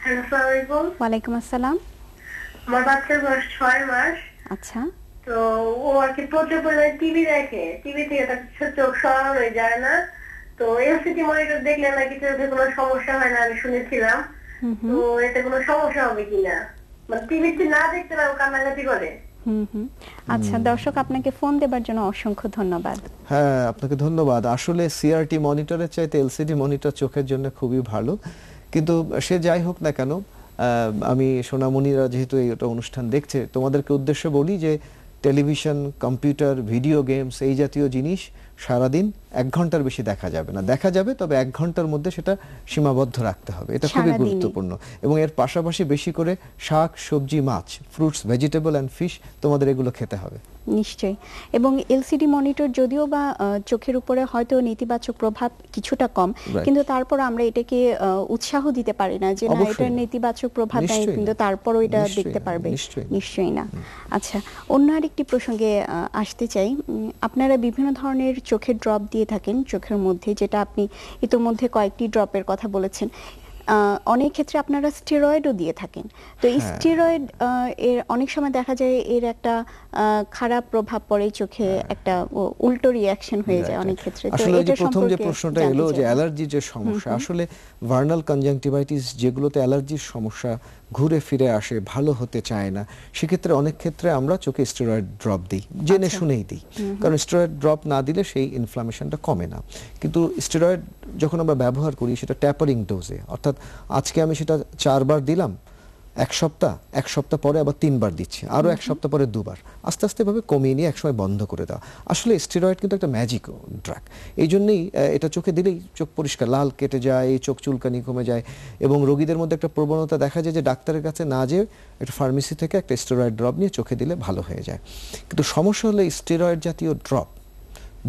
হ্যালো, আসসালামু আলাইকুম। ওয়ালাইকুম আসসালাম। আমার বাচ্চার বয়স 6 মাস। আচ্ছা, তো ও আর কি প্রচুর পরিমাণে টিভি দেখে, টিভি থেকে তার চোখ সরানো যায় না। তো এলসিডি মনিটর দেখলে নাকি চোখে কোনো সমস্যা হয় না, আমি শুনেছিলাম। তো এতে কোনো সমস্যা হবে কিনা, মানে টিভিতে না দেখতে না কান্নাকাটি করে। আচ্ছা দর্শক, আপনাকে ফোন দেবার জন্য অসংখ্য ধন্যবাদ। হ্যাঁ, আপনাকে ধন্যবাদ। আসলে সিআরটি মনিটরের চাইতে এলসিডি মনিটর চোখের জন্য খুবই ভালো, কিন্তু সে যাই হোক না কেন, আমি সোনামণিরা যেহেতু এইটা অনুষ্ঠান দেখছে, তোমাদেরকে উদ্দেশ্যে বলি যে টেলিভিশন, কম্পিউটার, ভিডিও গেমস, এই জাতীয় জিনিস সারাদিন 1 ঘন্টার বেশি দেখা যাবে না। দেখা যাবে, তবে 1 ঘন্টার মধ্যে সেটা সীমাবদ্ধ রাখতে হবে, এটা খুবই গুরুত্বপূর্ণ। এবং এর পাশাপাশি বেশি করে শাক, সবজি, মাছ, ফ্রুটস, ভেজিটেবল অ্যান্ড ফিশ, তোমাদের এগুলো খেতে হবে নিশ্চয়ই। এবং এলসিডি মনিটর যদিও বা চোখের উপরে হয়তো নেতিবাচক প্রভাব কিছুটা কম, কিন্তু তারপর আমরা এটাকে উৎসাহ দিতে পারি না যে না, এটার নেতিবাচক প্রভাব নাই, কিন্তু তারপরও এটা দেখতে পারবে, নিশ্চয়ই না। আচ্ছা, অন্য আরেকটি প্রসঙ্গে আসতে চাই। আপনারা বিভিন্ন ধরনের চোখের ড্রপ দিয়ে থাকেন চোখের মধ্যে, যেটা আপনি ইতোমধ্যে কয়েকটি ড্রপের কথা বলেছেন। অনেক ক্ষেত্রে আপনারা স্টেরয়েডও দিয়ে থাকেন। তো এই স্টেরয়েড এর অনেক সময় দেখা যায় এর একটা খারাপ প্রভাব পড়ে চোখে, একটা উল্টো রিঅ্যাকশন হয়ে যায় অনেক ক্ষেত্রে। তো আসলে এটা প্রথম যে প্রশ্নটা এলো যে অ্যালার্জি যে সমস্যা, আসলে ভার্নাল কনজাংটিভাইটিস যেগুলোতে অ্যালার্জির সমস্যা ঘুরে ফিরে আসে, ভালো হতে চায় না, সেক্ষেত্রে অনেক ক্ষেত্রে আমরা চোখে স্টেরয়েড ড্রপ দিই, জেনে শুনেই দিই, কারণ স্টেরয়েড ড্রপ না দিলে সেই ইনফ্লামেশনটা কমে না। কিন্তু স্টেরয়েড যখন আমরা ব্যবহার করি সেটা ট্যাপারিং ডোজে, অর্থাৎ আজকে আমি সেটা 4 বার দিলাম এক সপ্তাহ পরে আবার 3 বার দিচ্ছি, আরো 1 সপ্তাহ পরে 2 বার, আস্তে আস্তে ভাবে কমিয়ে নিয়ে একসময় বন্ধ করে দেওয়া। আসলে স্টেরয়েড কিন্তু একটা ম্যাজিক ড্রাগ, এই জন্যই এটা চোখে দিলেই চোখ পরিষ্কার, লাল কেটে যায়, চোখ চুলকানি কমে যায়। এবং রোগীদের মধ্যে একটা প্রবণতা দেখা যায় যে ডাক্তারের কাছে না যেয়ে একটা ফার্মেসি থেকে একটা স্টেরয়েড ড্রপ নিয়ে চোখে দিলে ভালো হয়ে যায়। কিন্তু সমস্যা হলো স্টেরয়েড জাতীয় ড্রপ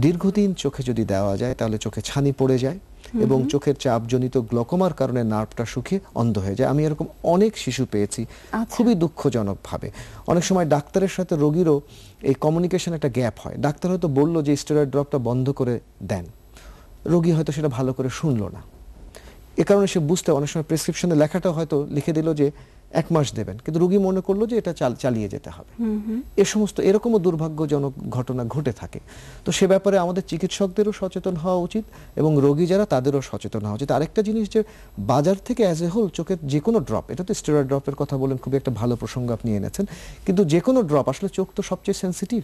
দীর্ঘদিন চোখে যদি দেওয়া যায়, তাহলে চোখে ছানি পড়ে যায় এবং চোখের চাপজনিত গ্লোকোমার কারণে নার্ভটা শুকিয়ে অন্ধ হয়ে যায়। আমি এরকম অনেক শিশু পেয়েছি, খুবই দুঃখজনক ভাবে। অনেক সময় ডাক্তারের সাথে রোগীরও এই কমিউনিকেশন একটা গ্যাপ হয়। ডাক্তার হয়তো বললো যে স্টেরয়েড ড্রপটা বন্ধ করে দেন, রোগী হয়তো সেটা ভালো করে শুনলো না, এ কারণে সে বুঝতে অনেক সময় প্রেসক্রিপশনে লেখাটা হয়তো লিখে দিল যে 1 মাস দেবেন, কিন্তু রোগী মনে করলো যে এটা চালিয়ে যেতে হবে। এ সমস্ত এরকমও দুর্ভাগ্যজনক ঘটনা ঘটে থাকে। তো সে ব্যাপারে আমাদের চিকিৎসকদেরও সচেতন হওয়া উচিত এবং রোগী যারা তাদেরও সচেতন হওয়া উচিত। আরেকটা জিনিস, যে বাজার থেকে অ্যাজ এ হোল চোখের যে কোনো ড্রপ, এটা তো স্টেরয়েড ড্রপের কথা বলেন, খুবই একটা ভালো প্রসঙ্গ আপনি এনেছেন, কিন্তু যে কোনো ড্রপ, আসলে চোখ তো সবচেয়ে সেন্সিটিভ,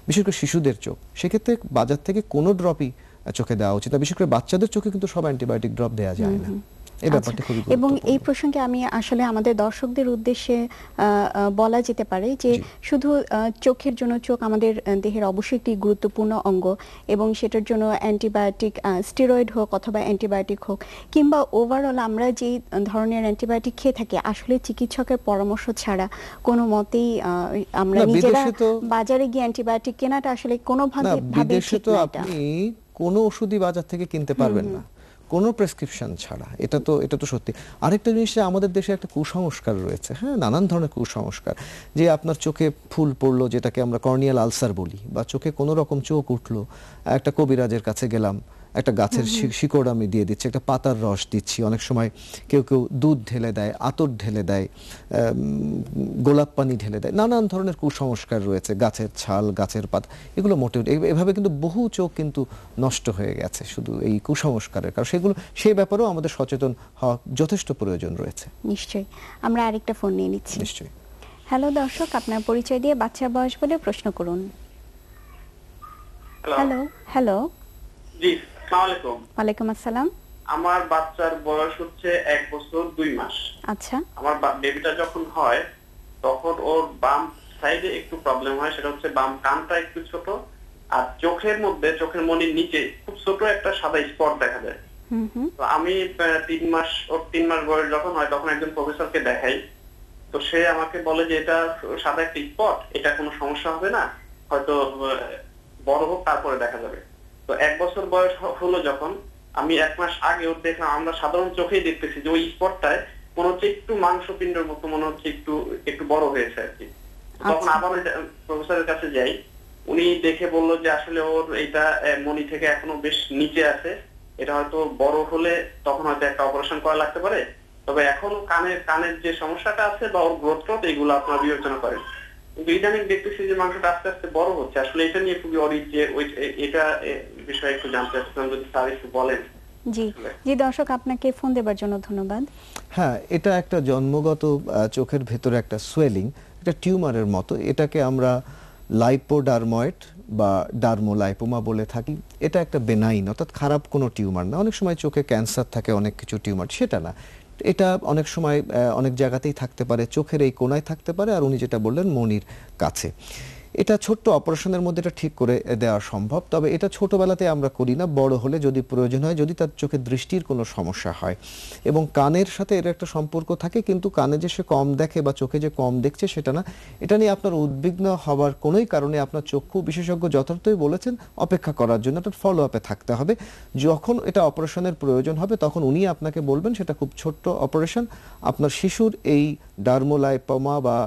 বিশেষ করে শিশুদের চোখ, সেক্ষেত্রে বাজার থেকে কোনো ড্রপই চোখে দেওয়া উচিত না। বিশেষ করে বাচ্চাদের চোখে কিন্তু সব অ্যান্টিবায়োটিক ড্রপ দেওয়া যায় না। এবং এই প্রসঙ্গে আমি আসলে আমাদের দর্শকদের উদ্দেশ্যে বলা যেতে পারে যে শুধু চোখের জন্য, চোখ আমাদের দেহের অবশ্যই একটি গুরুত্বপূর্ণ অঙ্গ, এবং সেটার জন্য অ্যান্টিবায়োটিক, স্টেরয়েড হোক অথবা অ্যান্টিবায়োটিক হোক, কিংবা ওভারঅল আমরা যে ধরনের অ্যান্টিবায়োটিক খেয়ে থাকি, আসলে চিকিৎসকের পরামর্শ ছাড়া কোনো মতেই আমরা নিজেরা বাজারে গিয়ে অ্যান্টিবায়োটিক কেনাটা আসলে কোনোভাবে ঠিক না। আপনি কোনো ওষুধই বাজার থেকে কিনতে পারবেন না কোনো প্রেসক্রিপশন ছাড়া, এটা তো সত্যি। আরেকটা জিনিস, আমাদের দেশে একটা কুসংস্কার রয়েছে, হ্যাঁ, নানান ধরনের কুসংস্কার, যে আপনার চোখে ফুল পড়লো, যেটাকে আমরা কর্নিয়াল আলসার বলি, বা চোখে কোনো রকম চোখ উঠলো, একটা কবিরাজের কাছে গেলাম, একটা গাছের শিকড় আমি দিয়ে দিচ্ছি, একটা পাতার রস দিচ্ছি, অনেক সময় কেউ কেউ দুধ ঢেলে দেয়, আতর ঢেলে দেয়, গোলাপ পানি ঢেলে দেয়, নানান ধরনের কুসংস্কার রয়েছে, গাছের ছাল, গাছের পাতা, এগুলো মোটেও এভাবে কিন্তু বহু চোখ কিন্তু নষ্ট হয়ে গেছে শুধু এই কুসংস্কারের কারণ। সেগুলো সেই ব্যাপারেও আমাদের সচেতন হওয়া যথেষ্ট প্রয়োজন রয়েছে। নিশ্চয়ই। আমরা আরেকটা ফোন নিয়ে নিচ্ছি। নিশ্চয়ই। হ্যালো দর্শক, আপনার পরিচয় দিয়ে বাচ্চার বয়স বলে প্রশ্ন করুন। Hello hello. জি, আসসালামু আলাইকুম। ওয়ালাইকুম আসসালাম। আমার বাচ্চার বয়স হচ্ছে 1 বছর 2 মাস। আচ্ছা। আমার বেবিটা যখন হয় তখন ওর বাম সাইডে একটু প্রবলেম হয়, সেটা হচ্ছে বাম কানটা একটু ছোট, আর চোখের মধ্যে, চোখের মনির নিচে খুব ছোট একটা সাদা স্পট দেখা যায়। তো আমি 3 মাস বয়স যখন হয় তখন একজন প্রফেসরকে দেখাই, তো সে আমাকে বলে যে এটা সাদা একটা স্পট, এটা কোনো সমস্যা হবে না, হয়তো বড় হোক তারপরে দেখা যাবে। তো 1 বছর বয়স হলো যখন, আমি 1 মাস আগে ওর দেখলাম, আমরা সাধারণ চোখেই দেখতেছি যে ওই স্পটটায় মনে হচ্ছে একটু মাংসপিণ্ডের মতো মনে হচ্ছে একটু বড় হয়েছে আর কি। তখন আবার প্রফেসরের কাছে যাই, উনি দেখে বললো যে আসলে ওর এটা মনি থেকে এখনো বেশ নিচে আছে, এটা হয়তো বড় হলে তখন হয়তো একটা অপারেশন করা লাগতে পারে, তবে এখনো কানের যে সমস্যাটা আছে বা ওর গ্রোথ এগুলো আপনারা বিবেচনা করেন। কিন্তু ইদানিং দেখতেছি যে মাংসটা আস্তে আস্তে বড় হচ্ছে, আসলে এটা নিয়ে খুবই অরিড যে এটা বিষয়ে একটু জানতে চাচ্ছিলাম, যদি স্যার একটু বলেন। জি জি দর্শক, আপনাকে ফোন দেবার জন্য ধন্যবাদ। হ্যাঁ, এটা একটা জন্মগত চোখের ভেতরে একটা সোয়েলিং, একটা টিউমারের মতো। এটাকে আমরা লাইপোডার্ময়েড বা ডার্মোলাইপোমা বলে থাকি। এটা একটা বেনাইন, অর্থাৎ খারাপ কোনো টিউমার না। অনেক সময় চোখে ক্যান্সার থাকে, অনেক কিছু টিউমার, সেটা না। এটা অনেক সময় অনেক জায়গাতেই থাকতে পারে, চোখের এই কোনায় থাকতে পারে, আর উনি যেটা বললেন মনির কাছে। এটা ছোট্ট অপারেশনের মধ্যে এটা ঠিক করে দেওয়া সম্ভব, তবে এটা ছোটবেলাতে আমরা করি না, বড় হলে যদি প্রয়োজন হয়, যদি তার চোখে দৃষ্টির কোনো সমস্যা হয়। এবং কানের সাথে এর একটা সম্পর্ক থাকে, কিন্তু কানে যে সে কম দেখে বা চোখে যে কম দেখছে সেটা না। এটা নিয়ে আপনার উদ্বিগ্ন হওয়ার কোনোই কারণে, আপনার চক্ষু বিশেষজ্ঞ যথার্থই বলেছেন অপেক্ষা করার জন্য, একটা ফলো আপে থাকতে হবে। যখন এটা অপারেশনের প্রয়োজন হবে তখন উনি আপনাকে বলবেন, সেটা খুব ছোট্ট অপারেশন। আপনার শিশুর এই ডার্মোলাইপোমা বা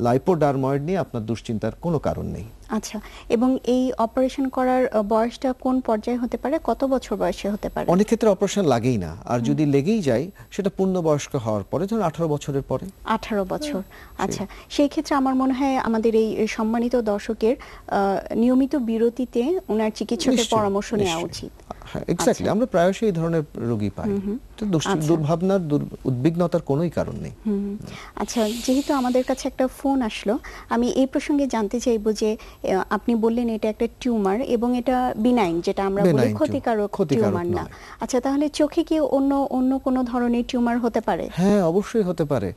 লাইপোডার্ময়েড নিয়ে আপনার দুশ্চিন্তার কোনো কারণ নেই। আচ্ছা, এবং এই অপারেশন করার বয়সটা কোন পর্যায়ে হতে পারে, কত বছর বয়সে হতে পারে? অনেক ক্ষেত্রে অপারেশন লাগেই না, আর যদি লেগেই যায় সেটা পূর্ণবয়স্ক হওয়ার পরে, ধরুন 18 বছরের পরে। 18 বছর। আচ্ছা, সেই ক্ষেত্রে আমার মনে হয় আমাদের এই সম্মানিত দর্শকের নিয়মিত বিরতিতে ওনার চিকিৎসকের পরামর্শ নেওয়া উচিত। হ্যাঁ, এক্স্যাক্টলি। আমরা প্রায়শই এই ধরনের রোগী পাই। তো দুর্ভাবনার, উদ্বিগ্নতার কোনোই কারণ নেই। আচ্ছা, যেহেতু আমাদের কাছে একটা ফোন আসলো, আমি এই প্রসঙ্গে জানতে চাইবো যে আপনি বললেন এটা একটা টিউমার এবং এটা বিনাইন, যেটা আমরা বলি ক্ষতিকারক টিউমার না। আচ্ছা, তাহলে চোখে কি অন্য কোনো ধরনের টিউমার হতে পারে? হ্যাঁ, অবশ্যই হতে পারে।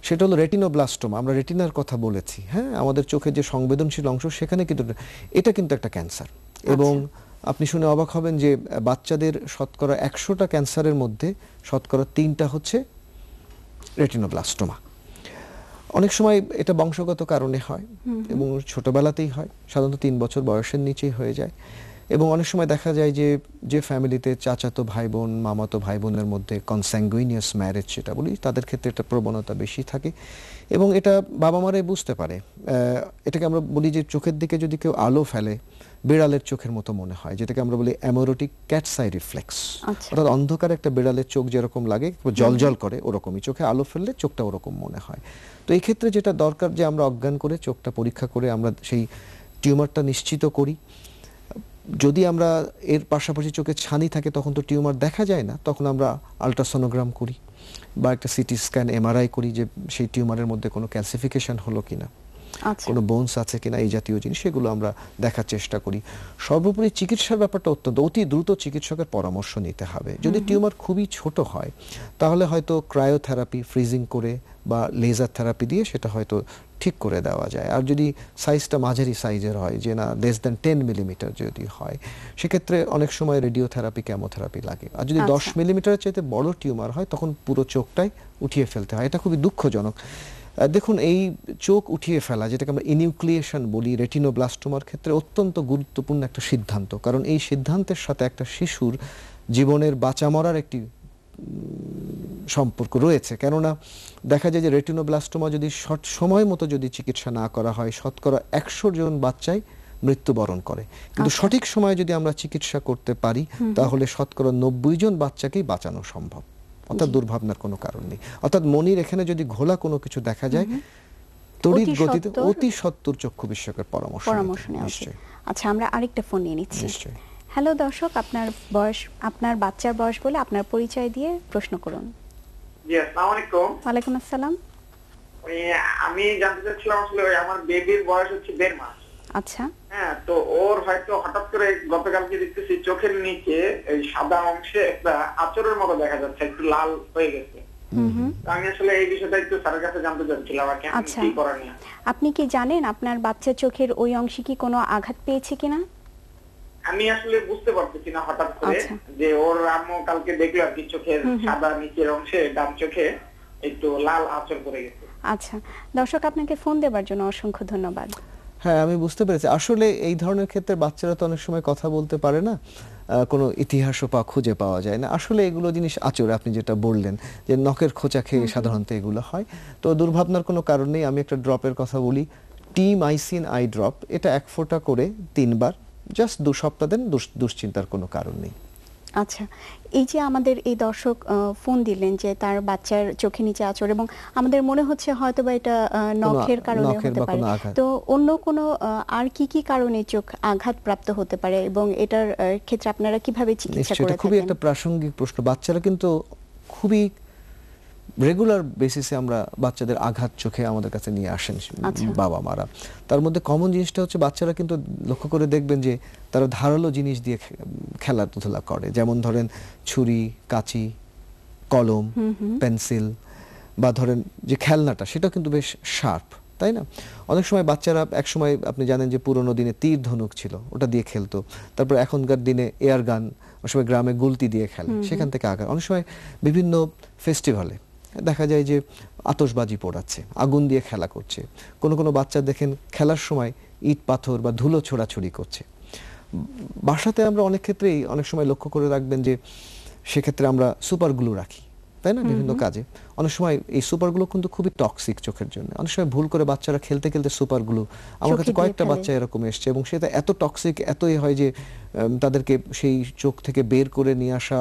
সেটা হলো রেটিনোব্লাস্টোমা। আমরা রেটিনার কথা বলেছি। হ্যাঁ, আমাদের চোখের যে সংবেদনশীল অংশ, সেখানে কিন্তু এটা কিন্তু একটা ক্যান্সার। এবং আপনি শুনে অবাক হবেন যে বাচ্চাদের শতকরা 100টা ক্যান্সারের মধ্যে শতকরা 3টা হচ্ছে রেটিনোব্লাস্টোমা। অনেক সময় এটা বংশগত কারণে হয় এবং ছোটবেলাতেই হয়, সাধারণত 3 বছর বয়সের নিচেই হয়ে যায়। এবং অনেক সময় দেখা যায় যে ফ্যামিলিতে চাচাতো ভাই বোন, মামাতো ভাই বোনের মধ্যে কনস্যাঙ্গুইনিয়াস ম্যারেজ যেটা বলি, তাদের ক্ষেত্রে এটা প্রবণতা বেশি থাকে। এবং এটা বাবা মারাই বুঝতে পারে। এটাকে আমরা বলি যে চোখের দিকে যদি কেউ আলো ফেলে, বিড়ালের চোখের মতো মনে হয়, যেটাকে আমরা বলি অ্যামোরোটিক ক্যাটস আই রিফ্লেক্স। অর্থাৎ অন্ধকার একটা বিড়ালের চোখ যেরকম লাগে, জলজল করে, ওরকমই চোখে আলো ফেললে চোখটা ওরকম মনে হয়। তো এই ক্ষেত্রে যেটা দরকার যে আমরা অজ্ঞান করে চোখটা পরীক্ষা করে আমরা সেই টিউমারটা নিশ্চিত করি। যদি আমরা এর পাশাপাশি চোখে ছানি থাকে তখন তো টিউমার দেখা যায় না, তখন আমরা আলট্রাসোনোগ্রাম করি বা একটা সিটি স্ক্যান, এমআরআই করি যে সেই টিউমারের মধ্যে কোনো ক্যালসিফিকেশন হলো কিনা, কোনো বোনস আছে কিনা, এই জাতীয় জিনিস, সেগুলো আমরা দেখার চেষ্টা করি। সর্বোপরি চিকিৎসার ব্যাপারটা অতি দ্রুত চিকিৎসকের পরামর্শ নিতে হবে। যদি টিউমার খুবই ছোট হয় তাহলে হয়তো ক্রায়োথেরাপি, ফ্রিজিং করে বা লেজার থেরাপি দিয়ে সেটা হয়তো ঠিক করে দেওয়া যায়। আর যদি সাইজটা মাঝারি সাইজের হয়, যে না লেস দ্যান 10 মিলিমিটার যদি হয়, সেক্ষেত্রে অনেক সময় রেডিওথেরাপি, কেমোথেরাপি লাগে। আর যদি 10 মিলিমিটারের চাইতে বড় টিউমার হয় তখন পুরো চোখটাই উঠিয়ে ফেলতে হয়। এটা খুবই দুঃখজনক। দেখুন, এই চোখ উঠিয়ে ফেলা, যেটাকে আমরা ইনিউক্লিয়েশন বলি, রেটিনোব্লাস্টোমার ক্ষেত্রে অত্যন্ত গুরুত্বপূর্ণ একটা সিদ্ধান্ত। কারণ এই সিদ্ধান্তের সাথে একটা শিশুর জীবনের বাঁচা মরার একটি সম্পর্ক রয়েছে। কেননা দেখা যায় যে রেটিনোব্লাস্টোমা যদি সময় মতো যদি চিকিৎসা না করা হয়, শতকরা 100 জন বাচ্চাই মৃত্যুবরণ করে। কিন্তু সঠিক সময়ে যদি আমরা চিকিৎসা করতে পারি তাহলে শতকরা 90 জন বাচ্চাকেই বাঁচানো সম্ভব। অর্থাৎ দুর্ভাবনার কোনো কারণ নেই। অর্থাৎ মনির এখানে যদি ঘোলা কোনো কিছু দেখা যায় তড়িৎ গতিতে অতি সত্বর চক্ষু বিশেষজ্ঞের পরামর্শ নেওয়া উচিত। আচ্ছা, আমরা আরেকটা ফোন নিয়ে নিচ্ছি। হ্যালো দর্শক, আপনার বাচ্চার বয়স বলে আপনার পরিচয় দিয়ে প্রশ্ন করুন। জি, আসসালামু আলাইকুম। ওয়ালাইকুম আসসালাম। আমি জানতে চাচ্ছিলাম আসলে আমার বেবির বয়স হচ্ছে 1.5 মাস। আচ্ছা। হ্যাঁ, তো ওর হয়তো হঠাৎ করে গতকালকে দেখতেছি চোখের নিচে এই সাদা অংশে একটা আঁচড়ের মতো দেখা যাচ্ছে, একটু লাল হয়ে গেছে। আমি আসলে এই বিষয়টা একটু স্যারের কাছে জানতে চাচ্ছিলাম আর কি করণীয়। আপনি কি জানেন আপনার বাচ্চার চোখের ওই অংশে কি কোনো আঘাত পেয়েছে কিনা? আমি আসলে বুঝতে পারতেছি না, হঠাৎ করে যে ওর আম্মু কালকে দেখলো আর কি চোখের সাদা নিচের অংশে ডান চোখে একটু লাল আঁচড় পড়ে গেছে। আচ্ছা দর্শক, আপনাকে ফোন দেওয়ার জন্য অসংখ্য ধন্যবাদ। হ্যাঁ, আমি বুঝতে পেরেছি। আসলে এই ধরনের ক্ষেত্রে বাচ্চারা তো অনেক সময় কথা বলতে পারে না, কোনো ইতিহাসও খুঁজে পাওয়া যায় না। আসলে এগুলো জিনিস আচরে, আপনি যেটা বললেন যে নখের খোঁচা খেয়ে সাধারণত এগুলো হয়। তো দুর্ভাবনার কোনো কারণ নেই। আমি একটা ড্রপের কথা বলি, টিমাইসিন আই ড্রপ, এটা 1 ফোঁটা করে 3 বার, জাস্ট 2 সপ্তাহ দেন, দুশ্চিন্তার কোনো কারণ নেই। আচ্ছা, এই যে আমাদের এই দর্শক ফোন দিলেন যে তার বাচ্চার চোখে নিচে আঁচড়, এবং আমাদের মনে হচ্ছে হয়তো বা এটা নখের কারণে হতে পারে, তো অন্য কোনো আর কি কারণে চোখ আঘাত প্রাপ্ত হতে পারে এবং এটার ক্ষেত্রে আপনারা কিভাবে চিকিৎসা করে থাকেন? খুবই একটা প্রাসঙ্গিক প্রশ্ন। বাচ্চারা কিন্তু খুবই রেগুলার বেসিসে আমরা বাচ্চাদের আঘাত চোখে আমাদের কাছে নিয়ে আসেন বাবা মারা। তার মধ্যে কমন জিনিসটা হচ্ছে বাচ্চারা কিন্তু লক্ষ্য করে দেখবেন যে তারা ধারালো জিনিস দিয়ে খেলাধুলা করে, যেমন ধরেন ছুরি, কাঁচি, কলম, পেন্সিল, বা ধরেন যে খেলনাটা সেটাও কিন্তু বেশ শার্প, তাই না? অনেক সময় বাচ্চারা, এক সময় আপনি জানেন যে পুরোনো দিনে তীর ধনুক ছিল, ওটা দিয়ে খেলতো। তারপর এখনকার দিনে এয়ার গান, অনেক সময় গ্রামে গুলতি দিয়ে খেলে, সেখান থেকে আঘাত। অনেক সময় বিভিন্ন ফেস্টিভ্যালে দেখা যায় যে আতশবাজি পোড়াচ্ছে, আগুন দিয়ে খেলা করছে। কোনো বাচ্চা দেখেন খেলার সময় ইট পাথর বা ধুলো ছোড়াছুড়ি করছে। বাসাতে আমরা অনেক ক্ষেত্রেই অনেক সময় লক্ষ্য করে রাখবেন যে সেক্ষেত্রে আমরা সুপার গ্লু রাখি, তাই না, বিভিন্ন কাজে। অনেক সময় এই সুপার গ্লু কিন্তু খুবই টক্সিক চোখের জন্য। অনেক সময় ভুল করে বাচ্চারা খেলতে খেলতে সুপার গ্লু, আমার কাছে কয়েকটা বাচ্চা এরকম এসছে, এবং সেটা এত টক্সিক, এতই হয় যে তাদেরকে সেই চোখ থেকে বের করে নিয়ে আসা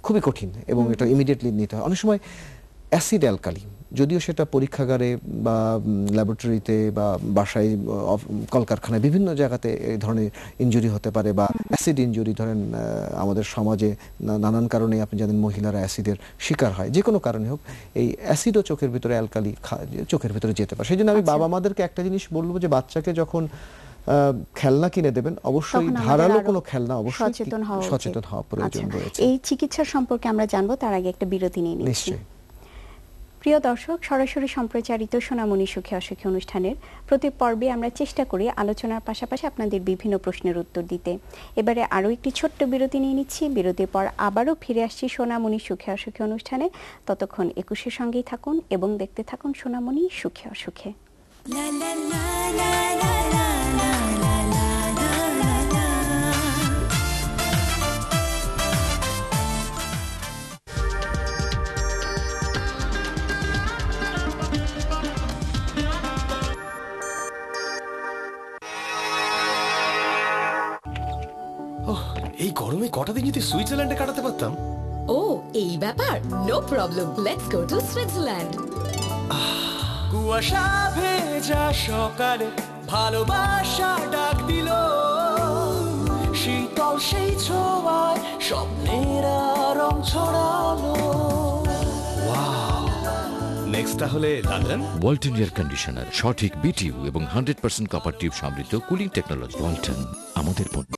খুবই কঠিন, এবং এটা ইমিডিয়েটলি নিতে হয়। অনেক সময় অ্যাসিড অ্যালকালি, যদিও সেটা পরীক্ষাগারে বা ল্যাবরেটরিতে বা বাসায়, কলকারখানায়, বিভিন্ন জায়গাতে এই ধরনের ইনজুরি হতে পারে, বা অ্যাসিড ইনজুরি। ধরেন আমাদের সমাজে নানান কারণে আপনি জানেন মহিলারা অ্যাসিডের শিকার হয়, যে কোনো কারণে হোক, এই অ্যাসিডও চোখের ভিতরে, অ্যালকালি চোখের ভিতরে যেতে পারে। সেই জন্য আমি বাবা মাদেরকে একটা জিনিস বলবো যে বাচ্চাকে যখন খেলনা কিনে দেবেন, অবশ্যই ধারালো কোনো খেলনা, অবশ্যই সচেতন হওয়া প্রয়োজন রয়েছে। এই চিকিৎসার সম্পর্কে আমরা জানবো, তার আগে একটা বিরতি নিয়ে নিচ্ছি। নিশ্চয়ই। প্রিয় দর্শক, সরাসরি সম্প্রচারিত সোনামণি সুখে অসুখে অনুষ্ঠানের প্রতি পর্বে আমরা চেষ্টা করি আলোচনার পাশাপাশি আপনাদের বিভিন্ন প্রশ্নের উত্তর দিতে। এবারে আরও একটি ছোট্ট বিরতি নিয়ে নিচ্ছি। বিরতির পর আবারও ফিরে আসছি সোনামণি সুখে অসুখে অনুষ্ঠানে। ততক্ষণ 21-এর সঙ্গেই থাকুন এবং দেখতে থাকুন সোনামণি সুখে অসুখে। এই গরমে কটা দিন যদি সুইজারল্যান্ডে কাটাতে পারতাম। ও এই ব্যাপার, no problem, let's go to Switzerland. কুয়াশা ভেজা সকালে ভালোবাসা ডাক দিল, শীতল সেই ছোঁয়ায় স্বপ্নের রং ছড়ালো। নেক্সট তাহলে লন্ডন। ওয়ালটন এয়ার কন্ডিশনার, সঠিক বিটিউ এবং 100% কপার টিউব সমৃদ্ধ কুলিং টেকনোলজি। ওয়ালটন আমাদের পণ্য।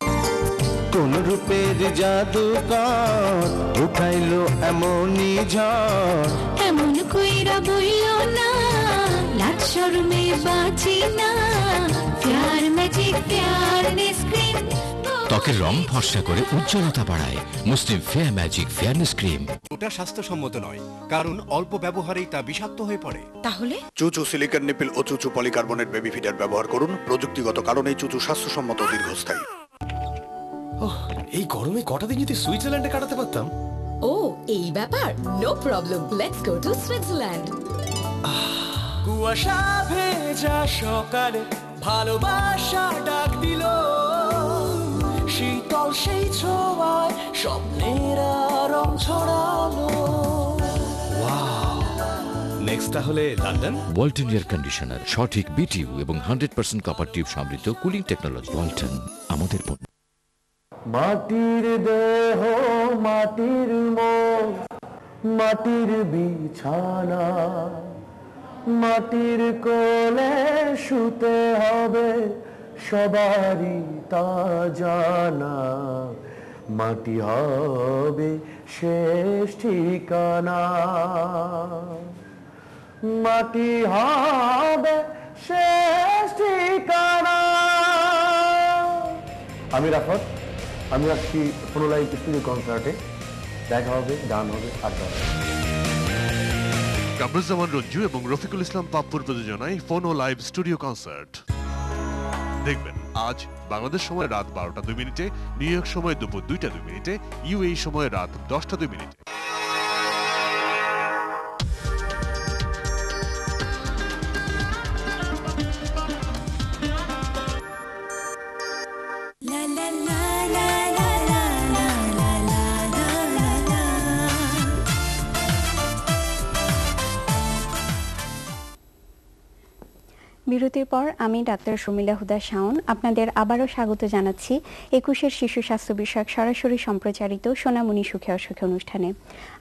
কোন রূপের জাদুকর উঠাইলো এমনই ঝড়, এমন কইরা বইলো না, লাজ শরমে বাঁচি না, প্যার ম্যাজিক প্যার স্ক্রিন। ত্বকের রং ফর্সা করে উজ্জ্বলতা বাড়ায় মুসলিম ফেয়ার ম্যাজিক ফেয়ারনেস ক্রিম। ওটা স্বাস্থ্যসম্মত নয়, কারণ অল্প ব্যবহারেই তা বিষাক্ত হয়ে পড়ে। তাহলে চুচু সিলিকন নিপিল ও চুচু পলিকার্বনেট বেবি ফিডার ব্যবহার করুন। প্রযুক্তিগত কারণে চুচু স্বাস্থ্যসম্মত ও দীর্ঘস্থায়ী। এই গরমে কটা দিন যদি সুইজারল্যান্ডে কাটাতে পারতাম। ও এই ব্যাপার, no problem, let's go to Switzerland. কুয়াশা ভেজা সকালে ভালোবাসা ডাক দিল শীতল সেই ছোঁয়ায় স্বপ্নের রং ছড়ালো। নেক্সট তাহলে লন্ডন। ওয়ালটন এয়ার কন্ডিশনার, সঠিক বিটিইউ এবং 100% কপার টিউব সমৃদ্ধ কুলিং টেকনোলজি। ওয়ালটন, আমাদের পণ্য। মাটির দেহ মাটির মন মাটির বিছানা, মাটির কোলে শুতে হবে সবারই তা জানা। মাটি হবে শেষ ঠিকানা, মাটি হবে শেষ ঠিকানা। আমি রাফত, আমি আসছি ফোনোলাইভ স্টুডিও কনসার্টে। দেখা হবে, গান হবে, আড্ডা হবে। কামরুজ্জামান রঞ্জু এবং রফিকুল ইসলাম পাপ্পুর প্রযোজনায় ফোনো লাইভ স্টুডিও কনসার্ট দেখবেন আজ বাংলাদেশ সময় রাত 12টা 2 মিনিটে, নিউ ইয়র্ক সময় দুপুর 2টা 2 মিনিটে, ইউএই সময় রাত 10টা 2 মিনিটে। বিরতির পর আমি ডাক্তার শর্মিলা হুদা শাওন আপনাদের আবারও স্বাগত জানাচ্ছি 21 শিশু স্বাস্থ্য বিষয়ক সরাসরি সম্প্রচারিত সোনামণি সুখে অসুখে অনুষ্ঠানে।